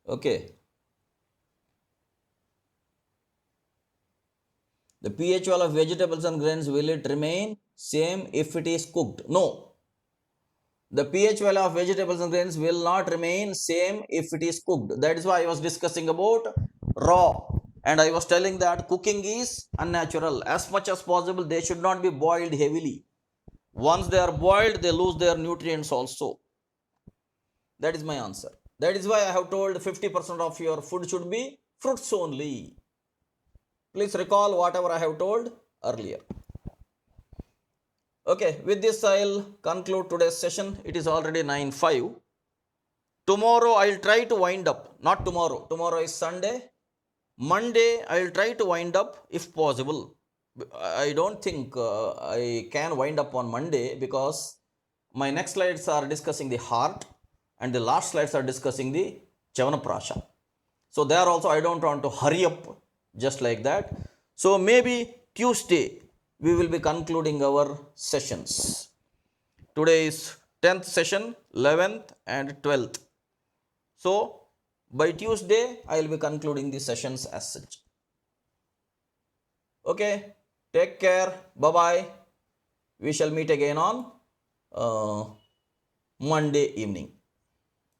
Okay. The pH value of vegetables and grains, will it remain same if it is cooked? No. The pH value of vegetables and grains will not remain same if it is cooked. That is why I was discussing about raw. And I was telling that cooking is unnatural. As much as possible, they should not be boiled heavily. Once they are boiled, they lose their nutrients also. That is my answer. That is why I have told 50% of your food should be fruits only. Please recall whatever I have told earlier. Okay, with this I'll conclude today's session. It is already 9:05. Tomorrow I'll try to wind up. Not tomorrow. Tomorrow is Sunday. Monday I'll try to wind up if possible. I don't think I can wind up on Monday because my next slides are discussing the heart and the last slides are discussing the Chavanaprasha. So there also I don't want to hurry up just like that. So maybe Tuesday we will be concluding our sessions. Today is 10th session, 11th and 12th. So by Tuesday I will be concluding the sessions as such. Okay, take care. Bye bye. We shall meet again on Monday evening.